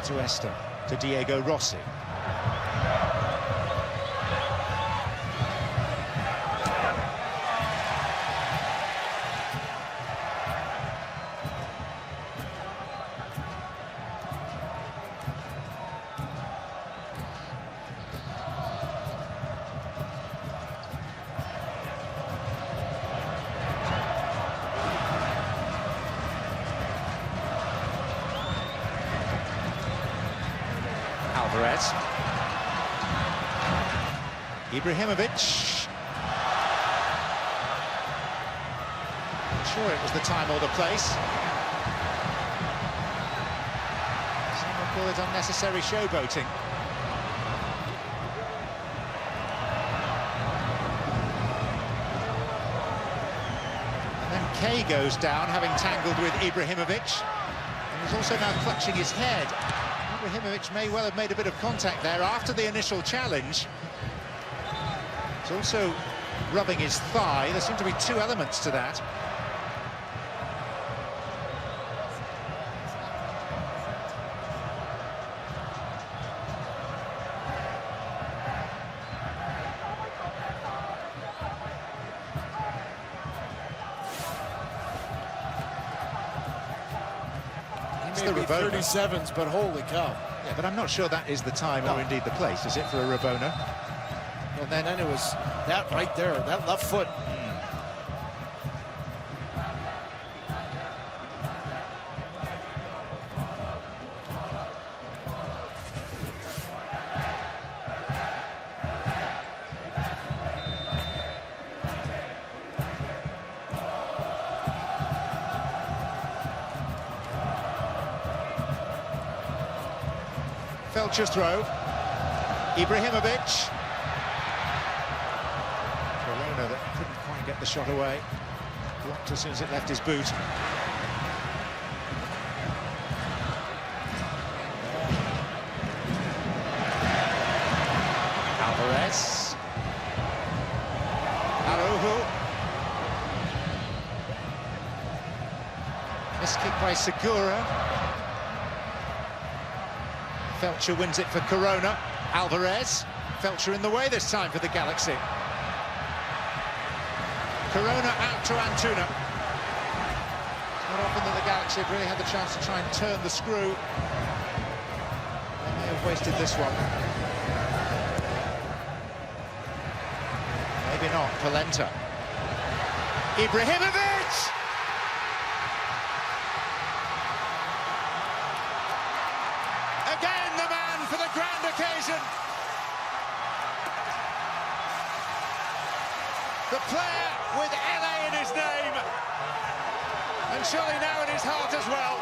To Éste, to Diego Rossi. Alvarez. Ibrahimovic. Not sure it was the time or the place. Some would call it unnecessary showboating. And then Kay goes down, having tangled with Ibrahimovic. And he's also now clutching his head. Ibrahimovic may well have made a bit of contact there after the initial challenge. He's also rubbing his thigh. There seem to be two elements to that. Maybe 37s, but holy cow. Yeah, but I'm not sure that is the time or indeed the place, is it, for a Rabona? And then it was that right there, that left foot. Felcher's throw. Ibrahimovic. Corona that couldn't quite get the shot away. Blocked as soon as it left his boot. Alvarez. Araujo. Missed kick by Segura. Felcher wins it for Corona. Alvarez. Felcher in the way this time for the Galaxy. Corona out to Antuna. It's not often that the Galaxy have really had the chance to try and turn the screw. They may have wasted this one. Maybe not. Polenta. Ibrahimovic! Again, the man for the grand occasion. The player with LA in his name. And surely now in his heart as well.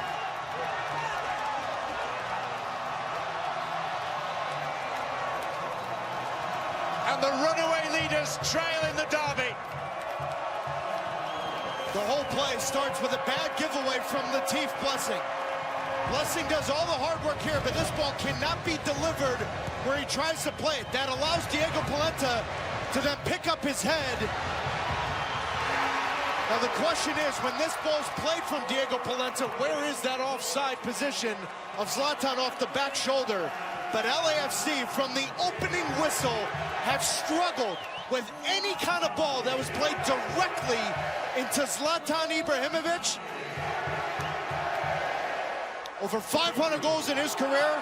And the runaway leaders trail in the derby. The whole play starts with a bad giveaway from Latif Blessing. Blessing does all the hard work here, but this ball cannot be delivered where he tries to play it. That allows Diego Polenta to then pick up his head Now the question is, when this ball's played from Diego Polenta, where is that offside position of Zlatan off the back shoulder? But LAFC, from the opening whistle, have struggled with any kind of ball that was played directly into Zlatan Ibrahimovic. Over 500 goals in his career.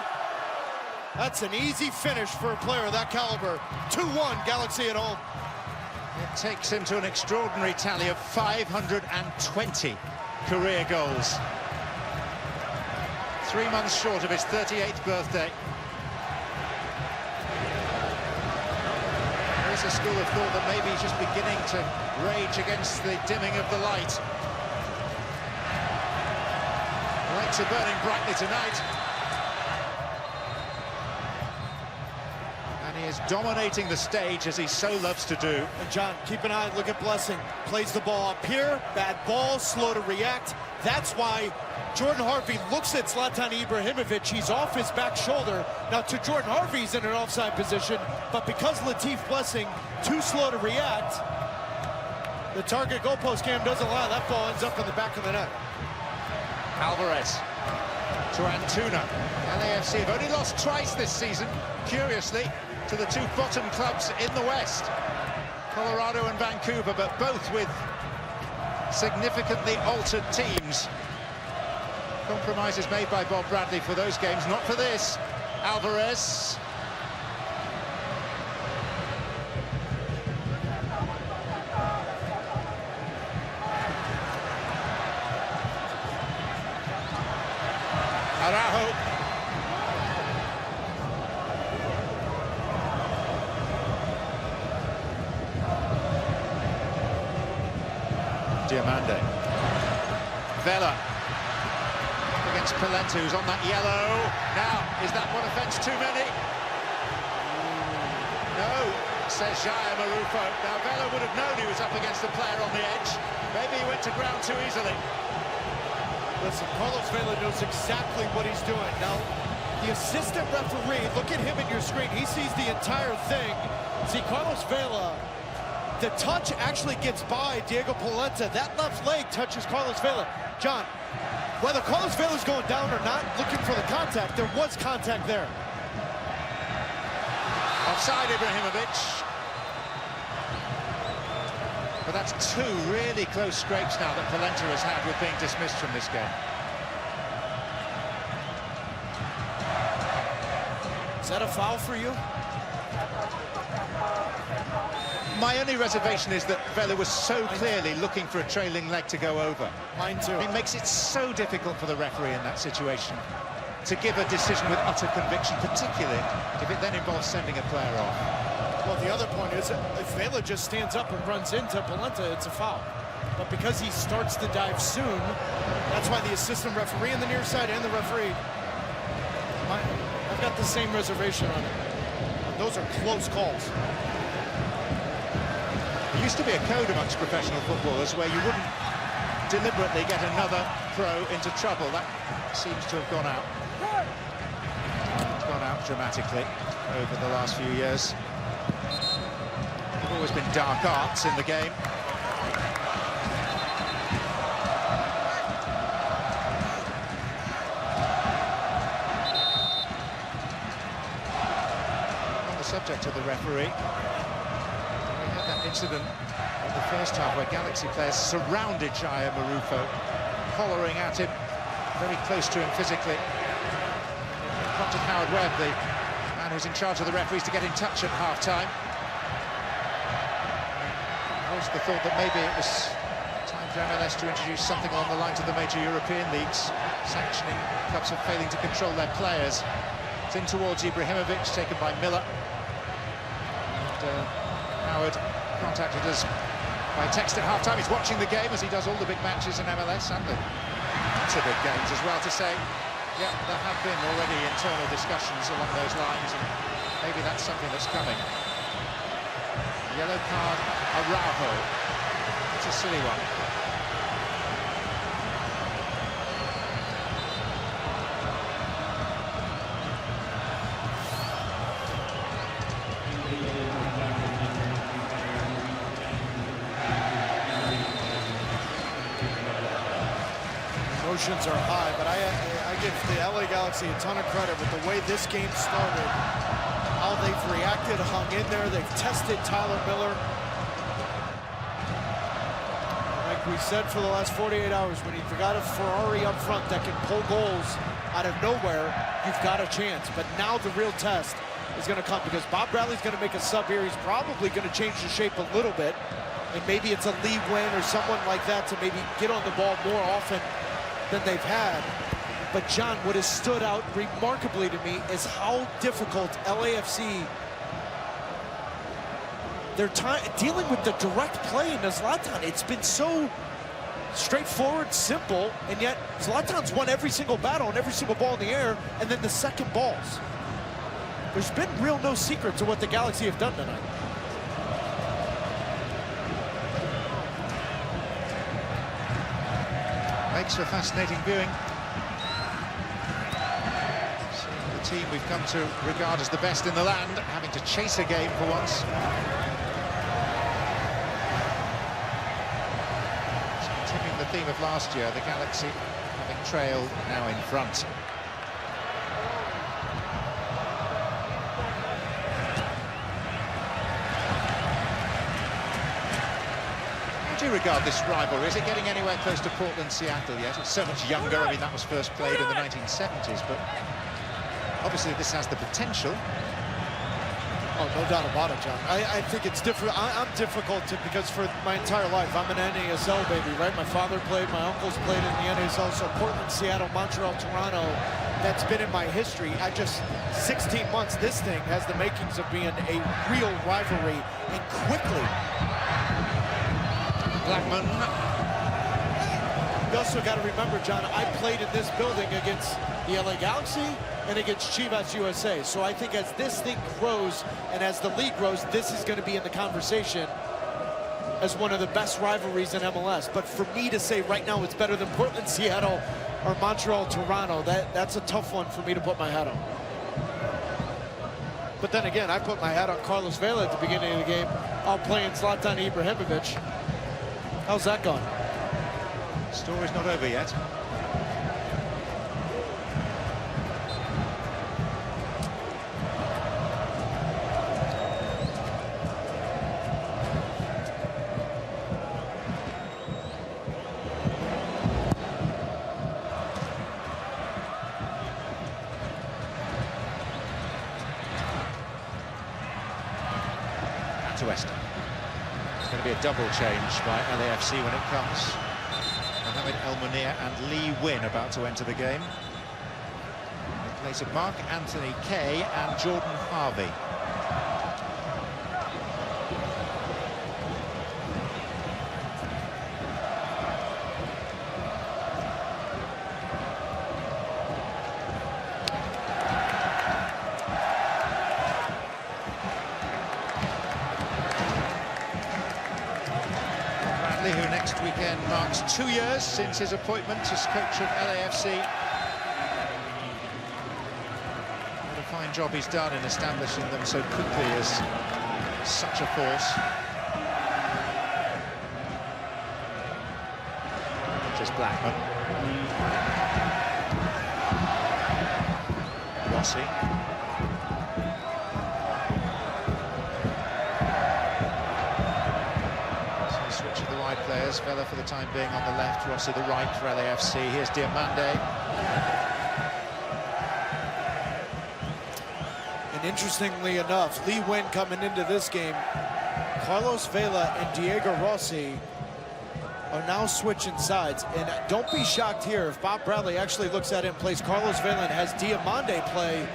That's an easy finish for a player of that caliber. 2-1, Galaxy at home. It takes him to an extraordinary tally of 520 career goals. 3 months short of his 38th birthday. There's a school of thought that maybe he's just beginning to rage against the dimming of the light. The lights are burning brightly tonight. And he is dominating the stage, as he so loves to do. And John, keep an eye, look at Blessing. Plays the ball up here, bad ball, slow to react. That's why Jordan Harvey looks at Zlatan Ibrahimovic. He's off his back shoulder. Now to Jordan Harvey's in an offside position, but because Latif Blessing too slow to react, the target goalpost cam doesn't allow. That ball ends up in the back of the net. Alvarez to Antuna. LAFC have only lost twice this season, curiously, to the two bottom clubs in the West, Colorado and Vancouver, but both with significantly altered teams. Compromises made by Bob Bradley for those games, not for this. Alvarez. Araujo. Diamande. Vela against Polenta, who's on that yellow. Now, is that one offence too many? No, says Jair Marufo. Now, Vela would have known he was up against the player on the edge. Maybe he went to ground too easily. Listen, Carlos Vela knows exactly what he's doing. Now, the assistant referee, look at him in your screen. He sees the entire thing. See, Carlos Vela, the touch actually gets by Diego Polenta. That left leg touches Carlos Vela. John, whether Carlos Vela's going down or not, looking for the contact, there was contact there. Offside, Ibrahimovic. But that's two really close scrapes now that Polenta has had with being dismissed from this game. Is that a foul for you? My only reservation is that Vela was so clearly looking for a trailing leg to go over. Mine too. It makes it so difficult for the referee in that situation to give a decision with utter conviction, particularly if it then involves sending a player off. Well, the other point is, if Vela just stands up and runs into Polenta, it's a foul. But because he starts the dive soon, that's why the assistant referee on the near side and the referee, I've got the same reservation on it. Those are close calls. There used to be a code amongst professional footballers where you wouldn't deliberately get another pro into trouble. That seems to have gone out. It's gone out dramatically over the last few years. There've always been dark arts in the game. On the subject of the referee, incident in the first half where Galaxy players surrounded Jair Marufo, collaring at him, very close to him physically. It prompted Howard Webb, the man who's in charge of the referees, to get in touch at half-time. There was the thought that maybe it was time for MLS to introduce something along the lines of the major European leagues, sanctioning clubs for failing to control their players. It's in towards Ibrahimovic, taken by Miller. And Howard contacted us by text at half-time. He's watching the game, as he does all the big matches in MLS and the big games as well, to say, yeah, there have been already internal discussions along those lines, and maybe that's something that's coming. Yellow card, Araujo. It's a silly one. emotions are high, but I give the LA Galaxy a ton of credit with the way this game started, how they've reacted, hung in there, they've tested Tyler Miller. Like we said for the last 48 hours, when you've got a Ferrari up front that can pull goals out of nowhere, you've got a chance. But now the real test is going to come, because Bob Bradley's going to make a sub here. He's probably going to change the shape a little bit, and maybe it's a Lee Nguyen or someone like that to maybe get on the ball more often than they've had. But John, what has stood out remarkably to me is how difficult LAFC, they're dealing with the direct play in Zlatan. It's been so straightforward, simple, and yet Zlatan's won every single battle and every single ball in the air, and then the second balls. There's been no secret to what the Galaxy have done tonight. Makes for fascinating viewing. Seeing the team we've come to regard as the best in the land, having to chase a game for once. Continuing the theme of last year, the Galaxy having trailed, now in front. How do you regard this rivalry? Is it getting anywhere close to Portland-Seattle yet? It's so much younger. I mean, that was first played in the 1970s, but obviously this has the potential. Oh, no doubt about it, John. I think it's different. I'm difficult because for my entire life, I'm an NASL baby, right? My father played, my uncles played in the NASL, so Portland, Seattle, Montreal, Toronto, that's been in my history. 16 months, this thing has the makings of being a real rivalry, and quickly. Blackman. You also got to remember, John, I played in this building against the LA Galaxy and against Chivas USA. So I think as this thing grows and as the league grows, this is going to be in the conversation as one of the best rivalries in MLS. But for me to say right now it's better than Portland, Seattle, or Montreal, Toronto, that's a tough one for me to put my hat on. But then again, I put my hat on Carlos Vela at the beginning of the game, out playing Zlatan Ibrahimovic. How's that going? Story's not over yet. To Esther. It's going to be a double change by LAFC when it comes. Mohamed El Munir and Lee Nguyen about to enter the game. In place of Mark Anthony Kay and Jordan Harvey. Who next weekend marks 2 years since his appointment as coach of LAFC. What a fine job he's done in establishing them so quickly as such a force. Just Blackman. Rossi. Players, Vela for the time being on the left, Rossi the right for LAFC. Here's Diamande. And interestingly enough, Lee Nguyen coming into this game, Carlos Vela and Diego Rossi are now switching sides. And don't be shocked here if Bob Bradley actually looks at it and plays Carlos Vela and has Diamande play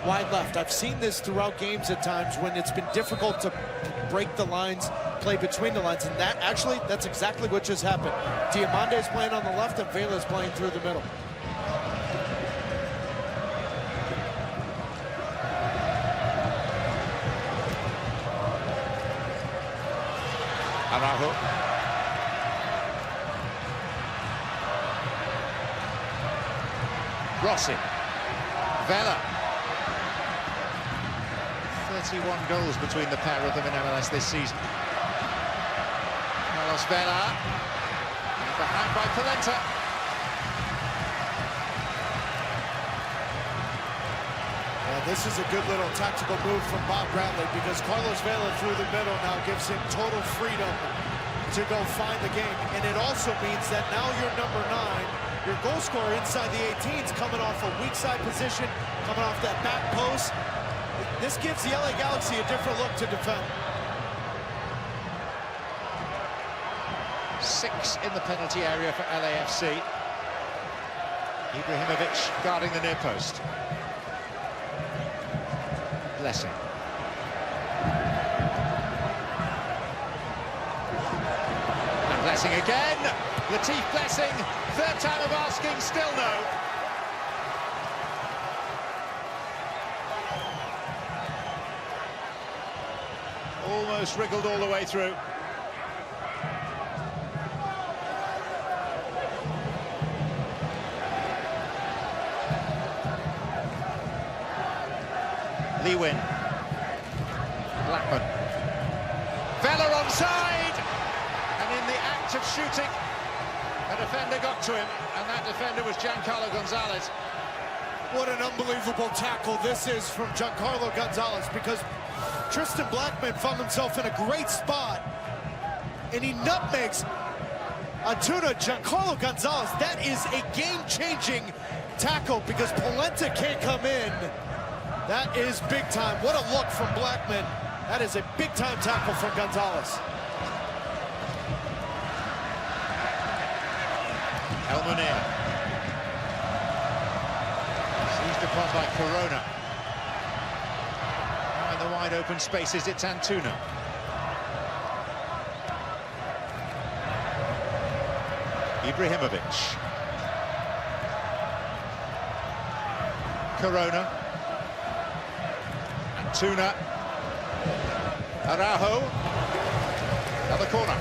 wide left. I've seen this throughout games at times when it's been difficult to break the lines, play between the lines, and that's exactly what just happened. Diamande is playing on the left and Vela is playing through the middle. Araujo. Rossi. Vela. 31 goals between the pair of them in MLS this season. Carlos Vela. And behind by Polenta. This is a good little tactical move from Bob Bradley because Carlos Vela through the middle now gives him total freedom to go find the game. And it also means that now you're number 9, your goal scorer inside the 18's coming off a weak side position, coming off that back post. This gives the LA Galaxy a different look to defend. 6 in the penalty area for LAFC. Ibrahimovic guarding the near post. Blessing. And Blessing again. Latif Blessing, third time of asking, still no. Almost wriggled all the way through. Lewin. Blackman. Vela onside! And in the act of shooting, a defender got to him, and that defender was Giancarlo Gonzalez. What an unbelievable tackle this is from Giancarlo Gonzalez, because Tristan Blackman found himself in a great spot, and he nutmegs Antuna. Giancarlo Gonzalez, that is a game-changing tackle because Polenta can't come in. That is big time. What a look from Blackman. That is a big-time tackle from Gonzalez. Elmunir. Seized upon by Corona. Now in the wide open spaces, it's Antuna. Ibrahimovic. Corona. Antuna. Araujo. Another corner.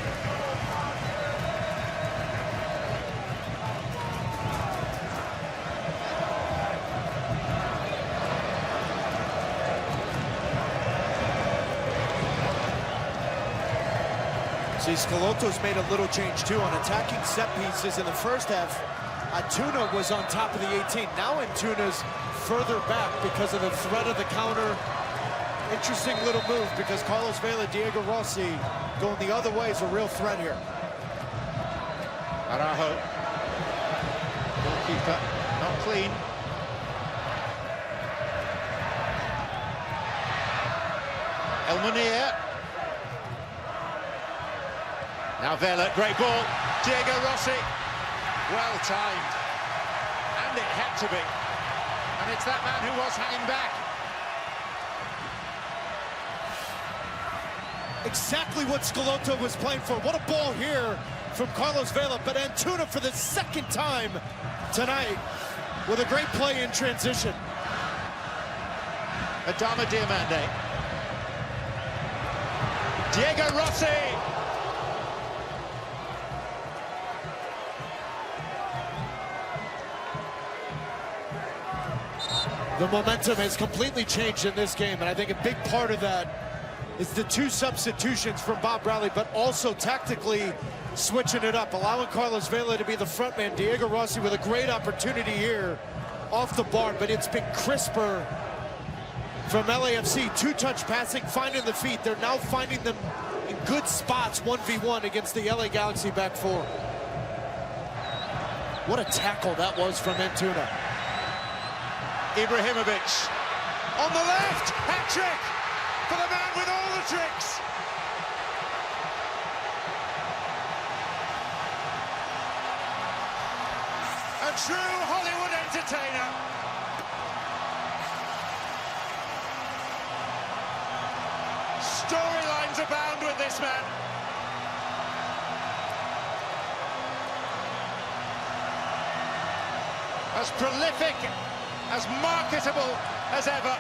See, Schelotto's made a little change too on attacking set pieces in the first half. Antuna was on top of the 18. Now Antuna's further back because of the threat of the counter. Interesting little move because Carlos Vela, Diego Rossi going the other way is a real threat here. Araujo. Goalkeeper not clean. Elmunir. Now Vela, great ball. Diego Rossi. Well timed. And it had to be. And it's that man who was hanging back. Exactly what Schelotto was playing for. What a ball here from Carlos Vela, but Antuna for the second time tonight with a great play in transition. Adama Diomande. Diego Rossi. The momentum has completely changed in this game, and I think a big part of that is the 2 substitutions from Bob Bradley, but also tactically switching it up, allowing Carlos Vela to be the front man. Diego Rossi with a great opportunity here off the bar, but it's been crisper from LAFC. 2-touch passing, finding the feet. They're now finding them in good spots 1v1 against the LA Galaxy back 4. What a tackle that was from Antuna. Ibrahimovic on the left, hat-trick for the man with all the tricks. A true Hollywood entertainer. Storylines abound with this man. As prolific, as marketable as ever.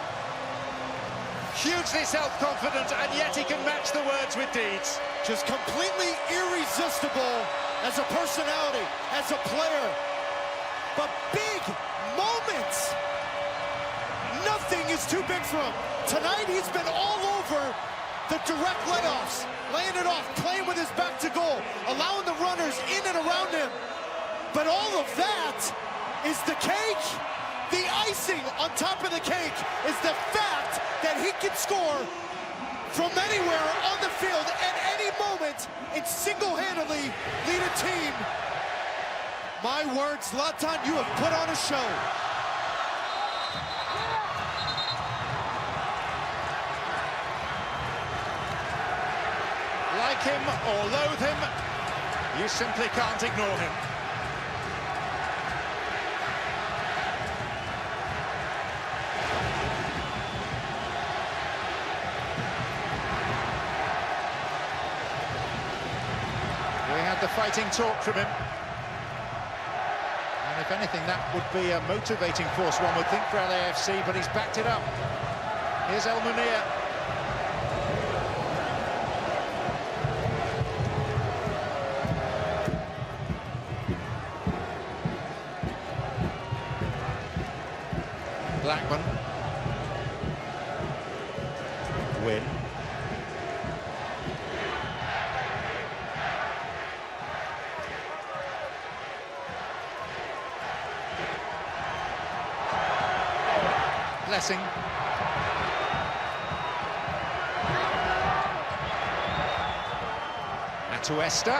Hugely self-confident, and yet he can match the words with deeds. Just completely irresistible as a personality, as a player. But big moments. Nothing is too big for him. Tonight he's been all over the direct let-offs, laying it off, playing with his back to goal, allowing the runners in and around him. But all of that is the cake The icing on top of the cake is the fact that he can score from anywhere on the field at any moment and single-handedly lead a team. My word, Zlatan, you have put on a show. Like him or loathe him, you simply can't ignore him. We had the fighting talk from him. And if anything, that would be a motivating force, one would think, for LAFC, but he's backed it up. Here's El Munir. Blackman. Win. Blessing. Éste.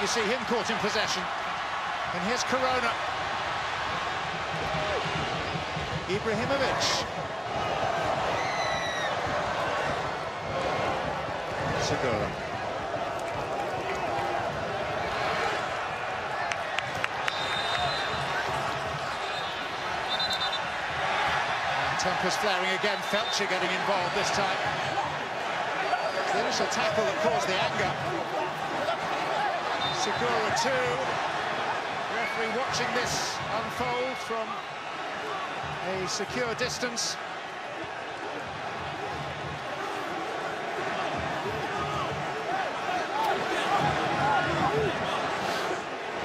You see him caught in possession. And here's Corona. Ibrahimovic. Segura. And tempers flaring again. Felcher getting involved this time. The initial tackle that caused the anger. Segura 2. Referee watching this unfold from a secure distance.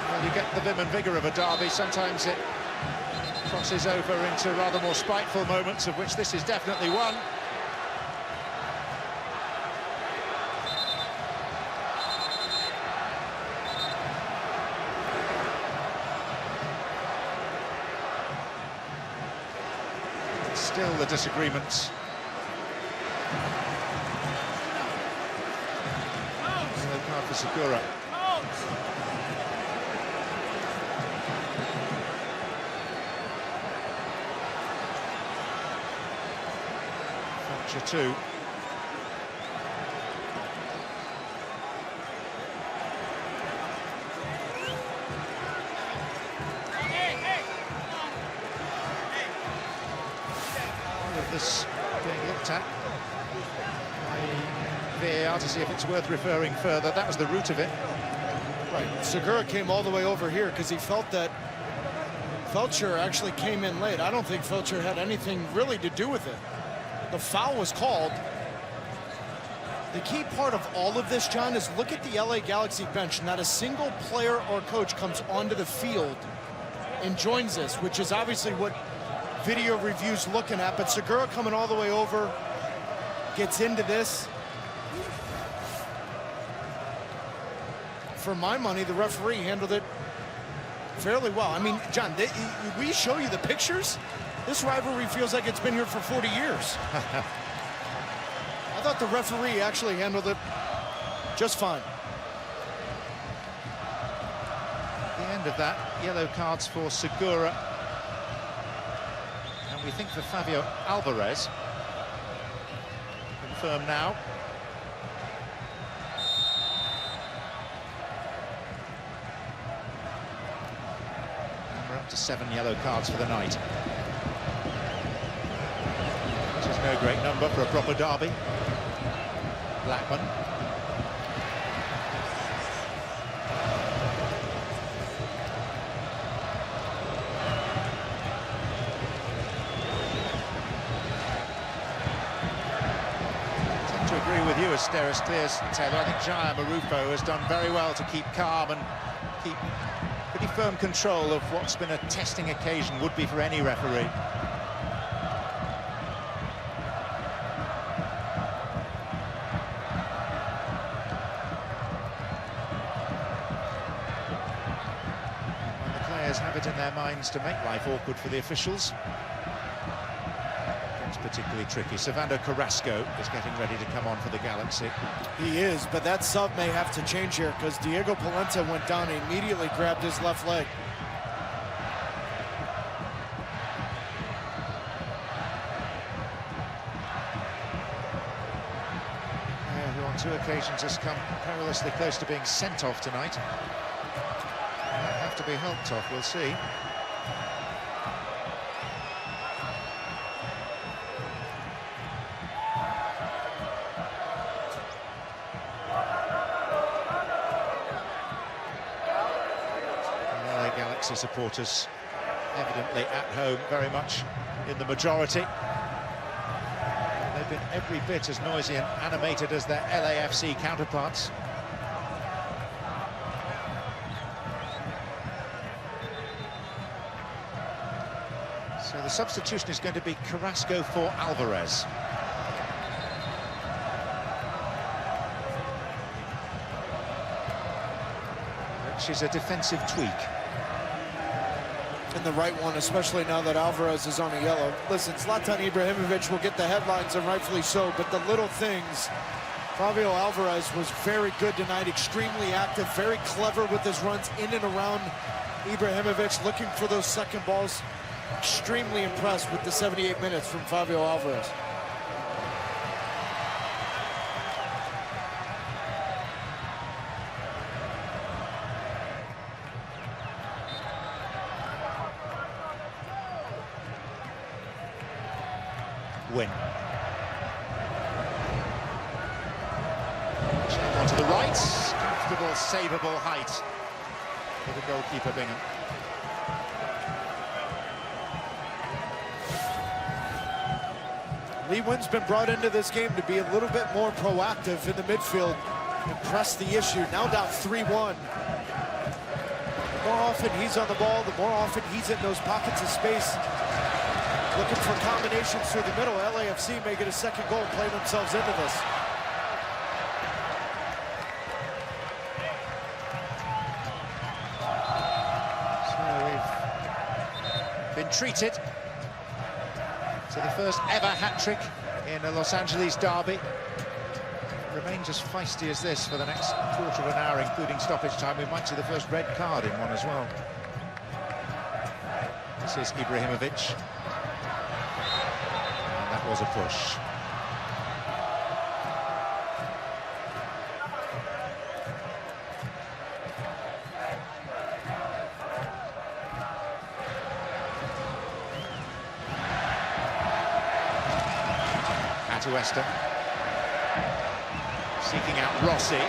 Well, you get the vim and vigour of a derby. Sometimes it crosses over into rather more spiteful moments, of which this is definitely one. Still the disagreements. Yellow card for Segura. Felcher 2. This being looked at by VAR to see if it's worth referring further. That was the root of it. Right, Segura came all the way over here because he felt that Felcher actually came in late. I don't think Felcher had anything really to do with it. The foul was called. The key part of all of this, John, is look at the LA Galaxy bench. Not a single player or coach comes onto the field and joins this, which is obviously what video reviews looking at, but Segura coming all the way over, gets into this. For my money, the referee handled it fairly well. I mean, John, we show you the pictures. This rivalry feels like it's been here for 40 years. I thought the referee actually handled it just fine. At the end of that, yellow cards for Segura. We think for Fabio Alvarez. Confirmed now. And we're up to 7 yellow cards for the night. Which is no great number for a proper derby. Blackman. Agree with you as Steris clears, Taylor. I think Jaya Marufo has done very well to keep calm and keep pretty firm control of what's been a testing occasion, would be for any referee. Well, the players have it in their their minds to make life awkward for the officials. It's particularly tricky. Servando Carrasco is getting ready to come on for the Galaxy. He is, but that sub may have to change here because Diego Polenta went down and immediately grabbed his left leg. Who on 2 occasions has come perilously close to being sent off tonight. Might have to be helped off, we'll see. LA Galaxy supporters evidently at home, very much in the majority. They've been every bit as noisy and animated as their LAFC counterparts. So the substitution is going to be Carrasco for Alvarez. Which is a defensive tweak. And the right one, especially now that Alvarez is on a yellow. Listen, Zlatan Ibrahimovic will get the headlines, and rightfully so, but the little things. Fabio Alvarez was very good tonight, extremely active, very clever with his runs in and around Ibrahimovic, looking for those second balls. Extremely impressed with the 78 minutes from Fabio Alvarez. Win. Onto the right, comfortable, savable height for the goalkeeper Bingham. Lee Wynn's been brought into this game to be a little bit more proactive in the midfield and press the issue. Now down 3-1. The more often he's on the ball, the more often he's in those pockets of space, looking for combinations through the middle. LAFC may get a second goal, play themselves into this. So we've been treated to the first ever hat-trick in a Los Angeles derby. Remains as feisty as this for the next quarter of an hour, including stoppage time. We might see the first red card in one as well. This is Ibrahimovic. And that was a push. To Esther, seeking out Rossi.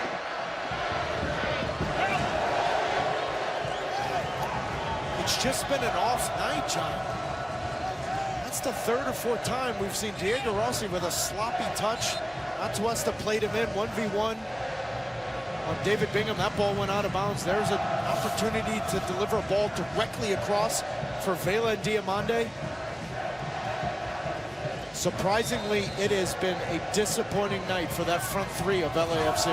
It's just been an off night, John. That's the third or fourth time we've seen Diego Rossi with a sloppy touch. Atuesta played him in 1v1 on David Bingham. That ball went out of bounds. There's an opportunity to deliver a ball directly across for Vela and Diamande. Surprisingly, it has been a disappointing night for that front three of LAFC.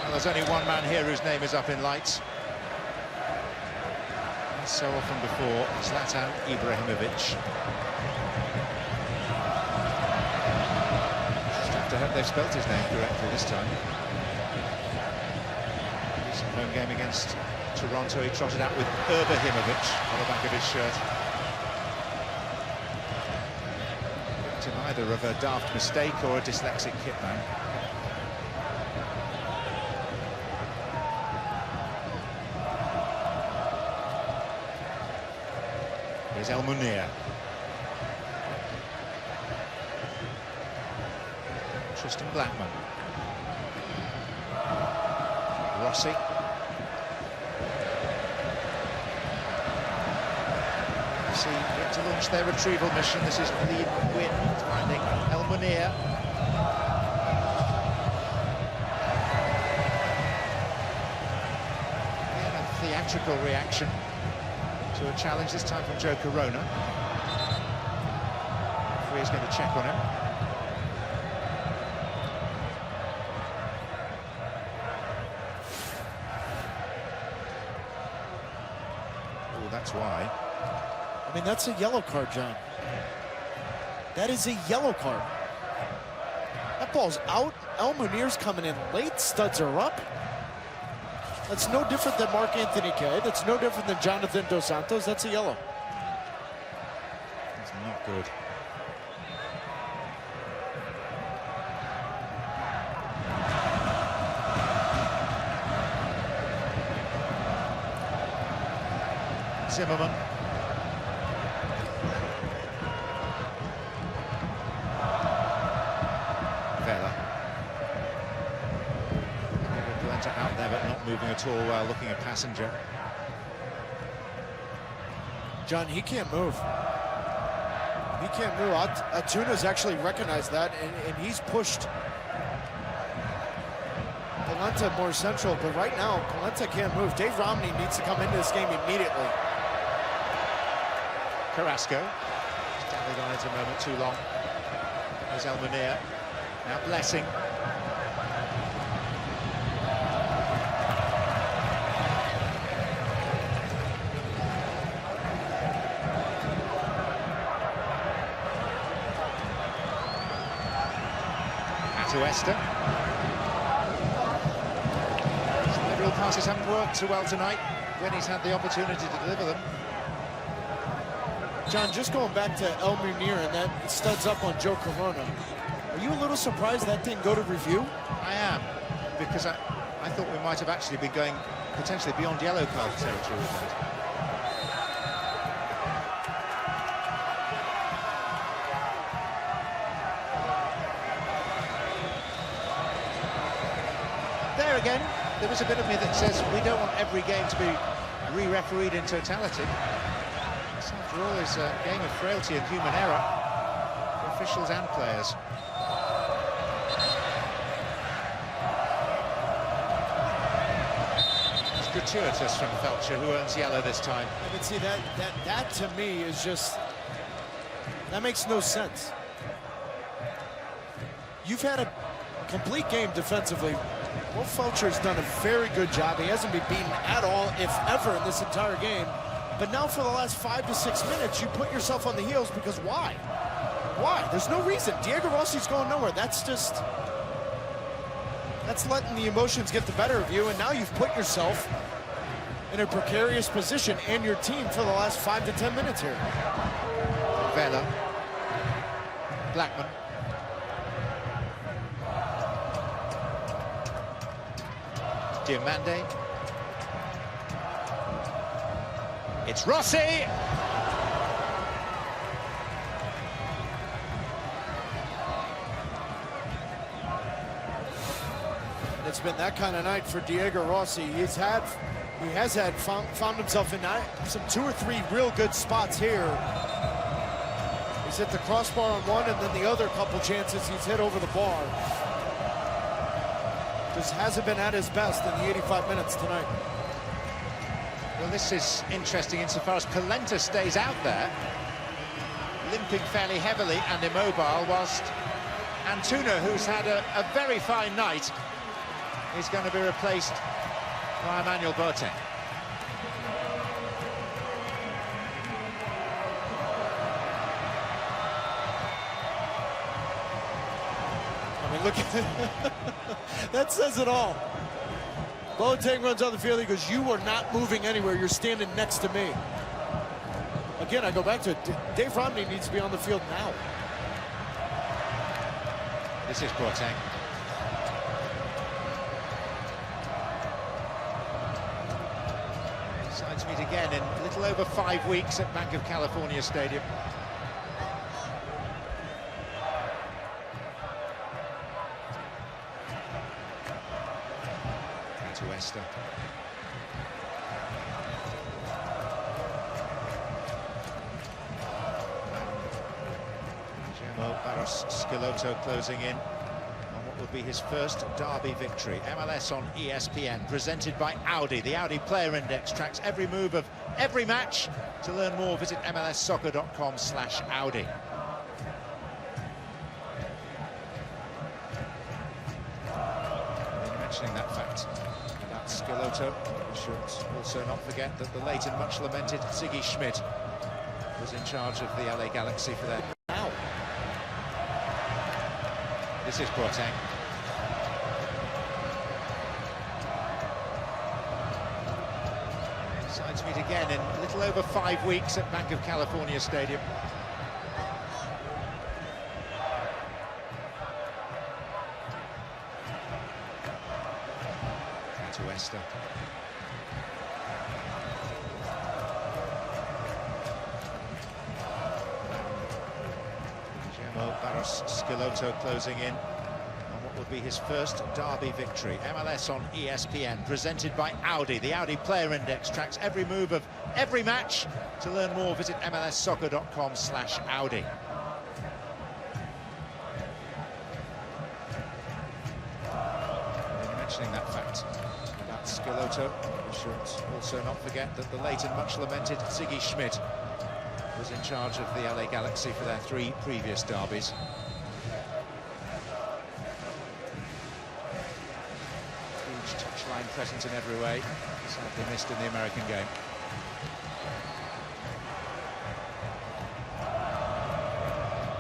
Well, there's only one man here whose name is up in lights. As so often before, Zlatan Ibrahimovic. I hope they've spelt his name correctly this time. Recent home game against Toronto, he trotted out with Ibrahimovic on the back of his shirt. Victim either of a daft mistake or a dyslexic hitman. Here's El Munir. Tristan Blackman. Rossi. See, yet to launch their retrieval mission. This is Lee Wynn finding El Munir. Again, a theatrical reaction to a challenge, this time from Joe Corona. Referee's going to check on him. Oh, that's why. I mean, that's a yellow card, John. That is a yellow card. That ball's out. El Munir's coming in late. Studs are up. That's no different than Mark Anthony Kaye. That's no different than Jonathan Dos Santos. That's a yellow. That's not good. Zimmerman. Out there, but not moving at all while looking at Passenger. John, he can't move. He can't move. Atuna's actually recognized that, and he's pushed Polenta more central, but right now, Polenta can't move. Dave Romney needs to come into this game immediately. Carrasco. Standing on it a moment too long. There's El Munir. Now Blessing. Éste. The real passes haven't worked so well tonight when he's had the opportunity to deliver them. John, just going back to El Munir and that studs up on Joe Corona. Are you a little surprised that didn't go to review? I am, because I thought we might have actually been going potentially beyond yellow card territory with that. There again, there was a bit of me that says we don't want every game to be re-refereed in totality. This, after all, is a game of frailty and human error for officials and players. It's gratuitous from Felcher, who earns yellow this time. I can see that to me is just, that makes no sense. You've had a complete game defensively. Well, Felcher's done a very good job. He hasn't been beaten at all, if ever, in this entire game. But now for the last 5 to 6 minutes, you put yourself on the heels because why? Why? There's no reason. Diego Rossi's going nowhere. That's letting the emotions get the better of you, and now you've put yourself in a precarious position and your team for the last 5 to 10 minutes here. Vela. Blackman. Diamande. It's Rossi! It's been that kind of night for Diego Rossi. He has found himself in some 2 or 3 real good spots here. He's hit the crossbar on one, and then the other couple chances he's hit over the bar. Just hasn't been at his best in the 85 minutes tonight. Well, this is interesting insofar as Polenta stays out there, limping fairly heavily and immobile, whilst Antuna, who's had a very fine night, is going to be replaced by Emmanuel Boateng. I mean, look at that says it all. Boateng runs on the field. He goes, "You are not moving anywhere. You're standing next to me." Again, I go back to it. Dave Romney needs to be on the field now. This is Boateng. Sides meet again in a little over 5 weeks at Bank of California Stadium. To Éste. Guillermo Barros Schelotto closing in on what will be his first derby victory. MLS on ESPN, presented by Audi. The Audi Player Index tracks every move of every match. To learn more, visit mlssoccer.com/Audi. Mentioning that fact about Schelotto, we should also not forget that the late and much lamented Ziggy Schmidt was in charge of the LA Galaxy for their... Now, this is Boateng. Sides meet again in a little over 5 weeks at Bank of California Stadium. To éste. Schelotto closing in on what would be his first derby victory. MLS on ESPN, presented by Audi. The Audi Player Index tracks every move of every match. To learn more, visit mlssoccer.com/Audi. Mentioning that fact about Schelotto, we should also not forget that the late and much lamented Ziggy Schmidt was in charge of the LA Galaxy for their 3 previous derbies. Huge touchline presence in every way, sadly missed in the American game.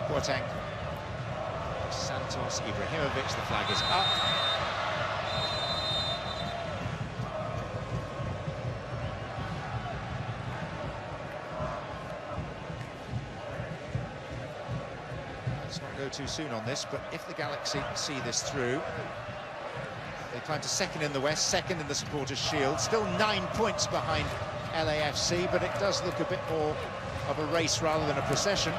Boateng. Santos, Ibrahimovic, the flag is up. Let's not go too soon on this, but if the Galaxy see this through, they climb to second in the West, second in the Supporters' Shield, still 9 points behind LAFC, but it does look a bit more of a race rather than a procession.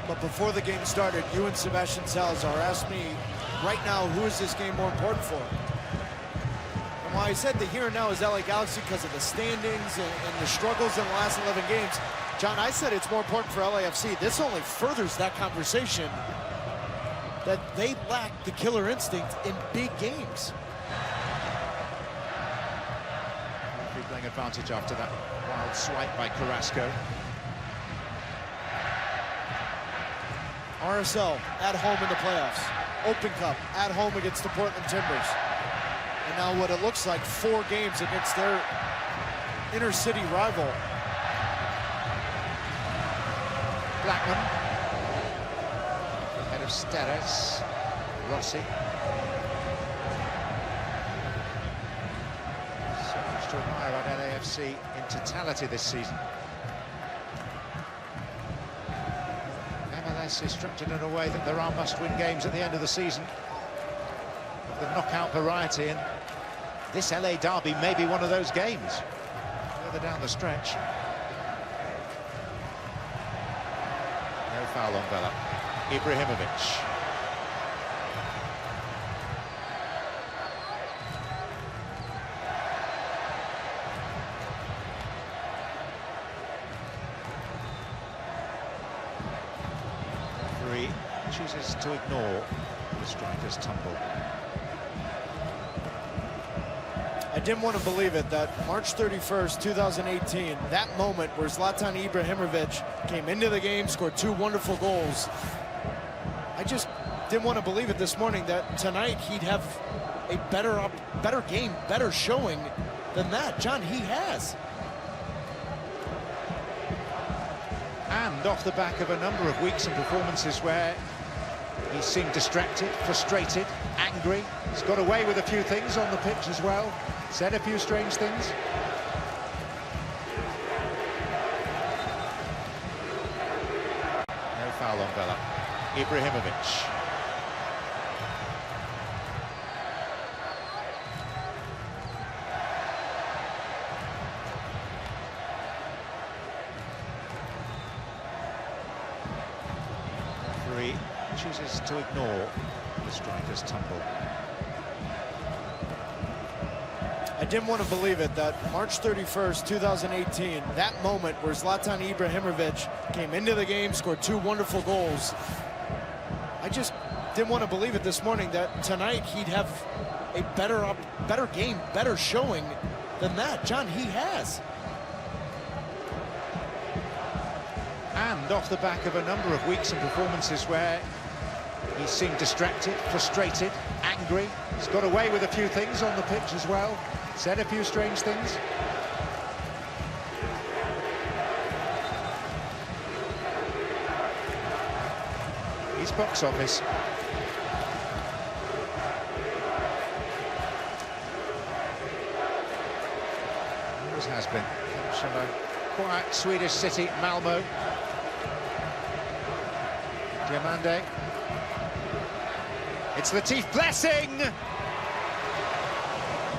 But before the game started, you and Sebastian Salazar asked me, right now, who is this game more important for? And while I said the here and now is LA Galaxy because of the standings and the struggles in the last 11 games, John, I said it's more important for LAFC. This only furthers that conversation that they lack the killer instinct in big games. Playing advantage after that wild swipe by Carrasco. RSL at home in the playoffs. Open Cup at home against the Portland Timbers. And now what it looks like, 4 games against their inner city rival. Blackman. Ahead of Steres. Rossi. So much to admire about LAFC in totality this season. MLS is structured in a way that there are must-win games at the end of the season of the knockout variety, and this LA derby may be one of those games further down the stretch. No foul on Vela. Ibrahimovic. Chooses to ignore the striker's tumble. I didn't want to believe it that March 31st, 2018, that moment where Zlatan Ibrahimovic came into the game, scored 2 wonderful goals. I just didn't want to believe it this morning that tonight he'd have a better game, better showing than that. John, he has. And off the back of a number of weeks and performances where he seemed distracted, frustrated, angry. He's got away with a few things on the pitch as well. Said a few strange things. No foul on Vela. Ibrahimovic. Chooses to ignore the striker's tumble. I didn't want to believe it that March 31st, 2018, that moment where Zlatan Ibrahimovic came into the game, scored 2 wonderful goals. I just didn't want to believe it this morning that tonight he'd have a better game, better showing than that. John, he has. And off the back of a number of weeks and performances where he seemed distracted, frustrated, angry. He's got away with a few things on the pitch as well. Said a few strange things. He's box office. Always has been. From a quiet Swedish city, Malmo. Diamande. It's Latif Blessing!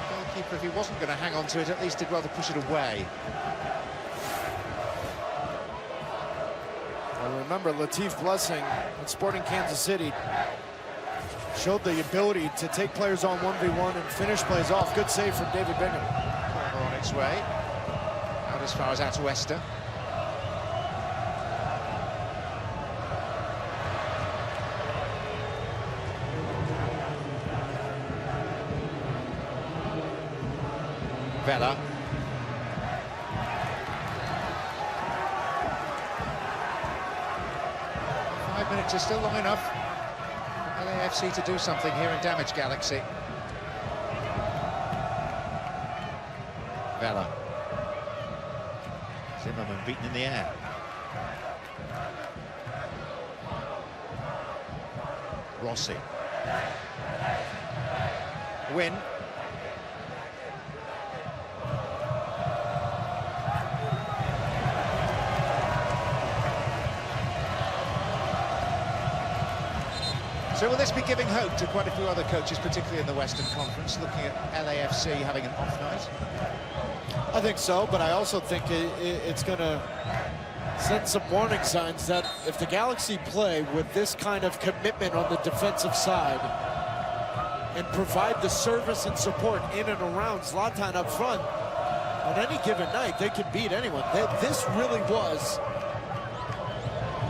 Goalkeeper, if he wasn't going to hang on to it, at least did rather push it away. Well, remember, Latif Blessing at Sporting Kansas City showed the ability to take players on 1v1 and finish plays off. Good save from David Bingham. Corner on its way. Out as far as Atuesta. Vela. Five minutes is still long enough for LAFC to do something here in damaged Galaxy. Vela. Zimmerman beaten in the air. Rossi. Win. So will this be giving hope to quite a few other coaches, particularly in the Western Conference, looking at LAFC having an off night? I think so, but I also think it's going to send some warning signs that if the Galaxy play with this kind of commitment on the defensive side and provide the service and support in and around Zlatan up front, on any given night, they can beat anyone. This really was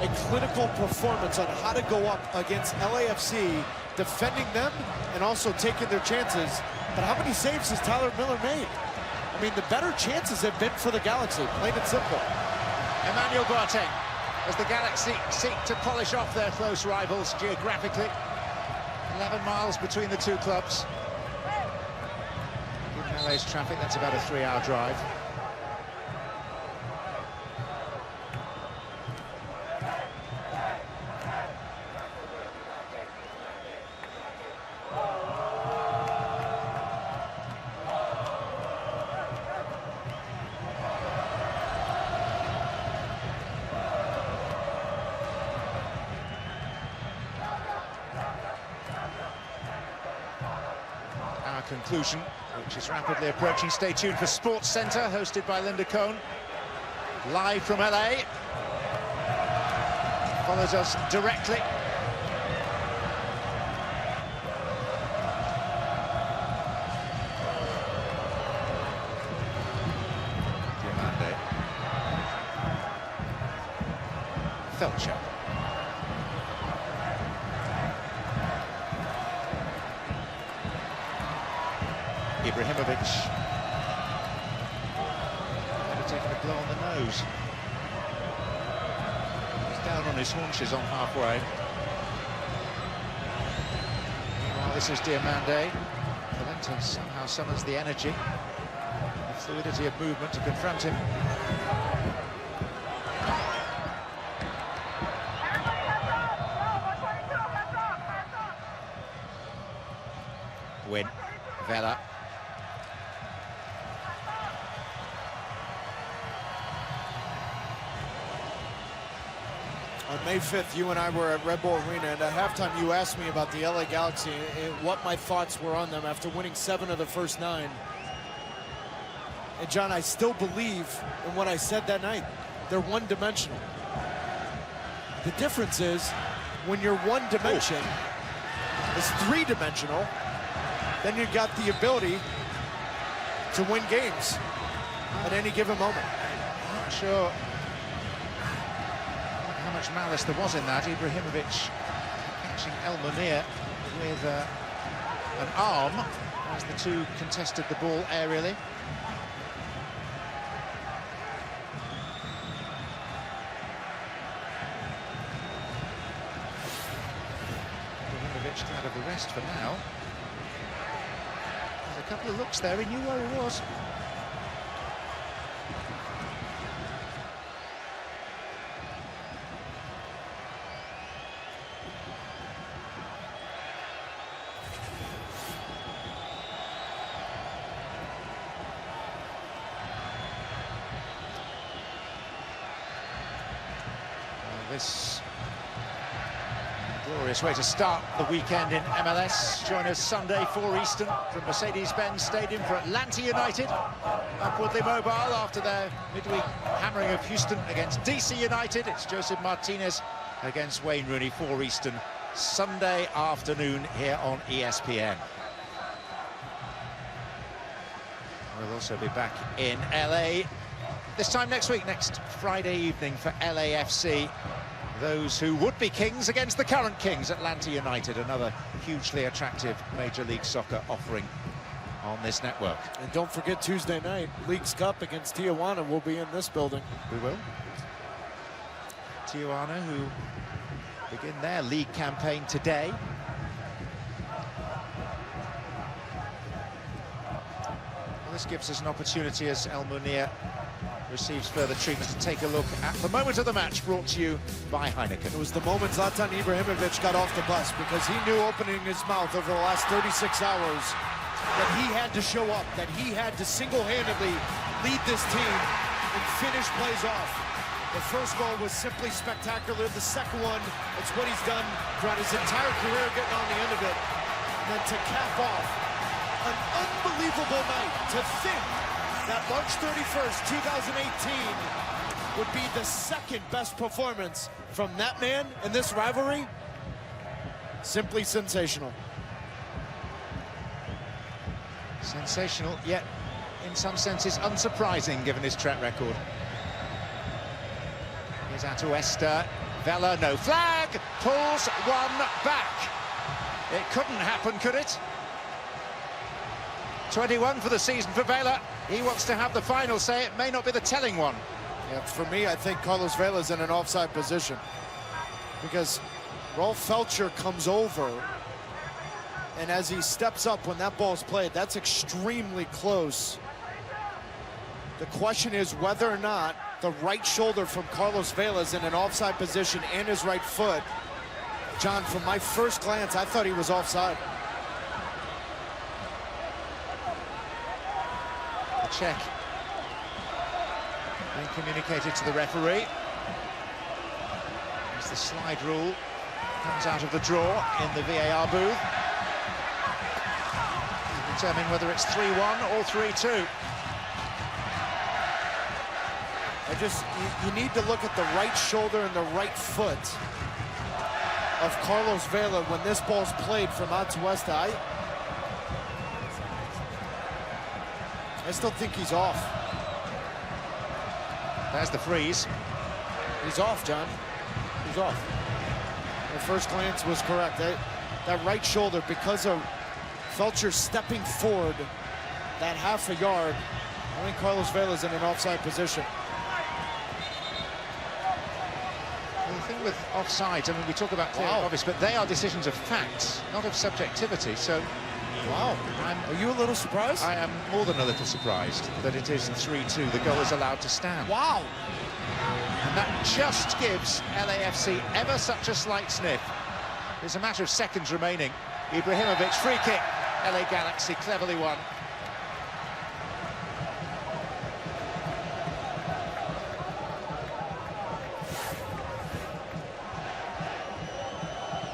a clinical performance on how to go up against LAFC, defending them and also taking their chances. But how many saves has Tyler Miller made? I mean, the better chances have been for the Galaxy, plain and simple. Emmanuel Boateng, as the Galaxy seek to polish off their close rivals geographically. 11 miles between the two clubs. Given LA's traffic, that's about a 3-hour drive. Conclusion, which is rapidly approaching. Stay tuned for Sports Centre, hosted by Linda Cohn, live from LA. Follows us directly. Diamande. Felcher. Ibrahimovic. Never taken a blow on the nose. He's down on his haunches on halfway. Meanwhile, this is Diamande. Valenta somehow summons the energy, the fluidity of movement to confront him. Win. Vela. On May 5th, you and I were at Red Bull Arena, and at halftime you asked me about the LA Galaxy and what my thoughts were on them after winning 7 of the first 9. And John, I still believe in what I said that night. They're one-dimensional. The difference is, when you're one dimension, it's three-dimensional, then you've got the ability to win games at any given moment. I'm not sure how much malice there was in that. Ibrahimovic catching El Munir with an arm as the two contested the ball aerially. Just glad of the rest for now. There's a couple of looks there, he knew where he was. This glorious way to start the weekend in MLS. Join us Sunday 4 Eastern from Mercedes-Benz Stadium for Atlanta United. Upwardly mobile after their midweek hammering of Houston against DC United. It's Joseph Martinez against Wayne Rooney, 4 Eastern, Sunday afternoon here on ESPN. We'll also be back in LA this time next week, next Friday evening for LAFC. Those who would be kings against the current kings, Atlanta United, another hugely attractive Major League Soccer offering on this network. And don't forget Tuesday night, Leagues Cup against Tijuana will be in this building. We will. Tijuana, who begin their league campaign today. Well, this gives us an opportunity as El Munir receives further treatment to take a look at the moment of the match, brought to you by Heineken. It was the moment Zlatan Ibrahimovic got off the bus, because he knew opening his mouth over the last 36 hours that he had to show up, that he had to single-handedly lead this team and finish plays off. The first goal was simply spectacular. The second one, it's what he's done throughout his entire career, getting on the end of it. And then to cap off an unbelievable night, to think that March 31st, 2018 would be the second best performance from that man in this rivalry. Simply sensational. Sensational, yet in some senses unsurprising given his track record. Here's Ayúdame. Vela, no flag, pulls one back. It couldn't happen, could it? 21 for the season for Vela. He wants to have the final say. It may not be the telling one. Yeah, for me, I think Carlos Vela's in an offside position, because Rolf Feltscher comes over, and as he steps up when that ball's played, that's extremely close. The question is whether or not the right shoulder from Carlos Vela is in an offside position and his right foot. John, from my first glance, I thought he was offside. Check being communicated to the referee as the slide rule comes out of the draw in the VAR booth to determine whether it's 3-1 or 3-2. You need to look at the right shoulder and the right foot of Carlos Vela when this ball's played from Ayúdame. I still think he's off. There's the freeze. He's off, John. He's off. The first glance was correct. That right shoulder, because of Feltscher stepping forward that half a yard, I think Carlos Vela's in an offside position. Well, the thing with offsides, I mean, we talk about clear and obvious, but they are decisions of fact, not of subjectivity. So, wow. Are you a little surprised? I am more than a little surprised that it is 3-2. The goal is allowed to stand. Wow. And that just gives LAFC ever such a slight sniff. There's a matter of seconds remaining. Ibrahimovic, free kick. LA Galaxy cleverly won.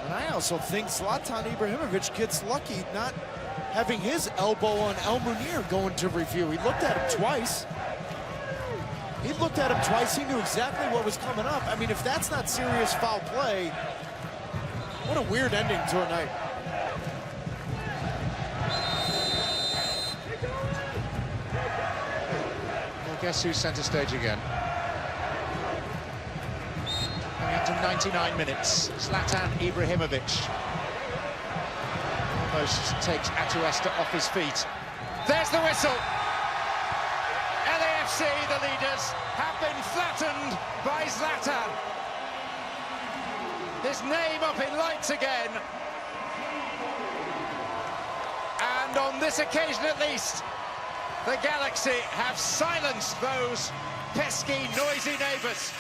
And I also think Zlatan Ibrahimovic gets lucky not having his elbow on El Munir going to review. He looked at him twice. He looked at him twice. He knew exactly what was coming up. I mean, if that's not serious foul play, what a weird ending to a night. Well, guess who's centre stage again? Coming up to 99 minutes. Zlatan Ibrahimovic almost takes Ayúdame off his feet. There's the whistle. LAFC, the leaders, have been flattened by Zlatan. His name up in lights again. And on this occasion at least, the Galaxy have silenced those pesky, noisy neighbours.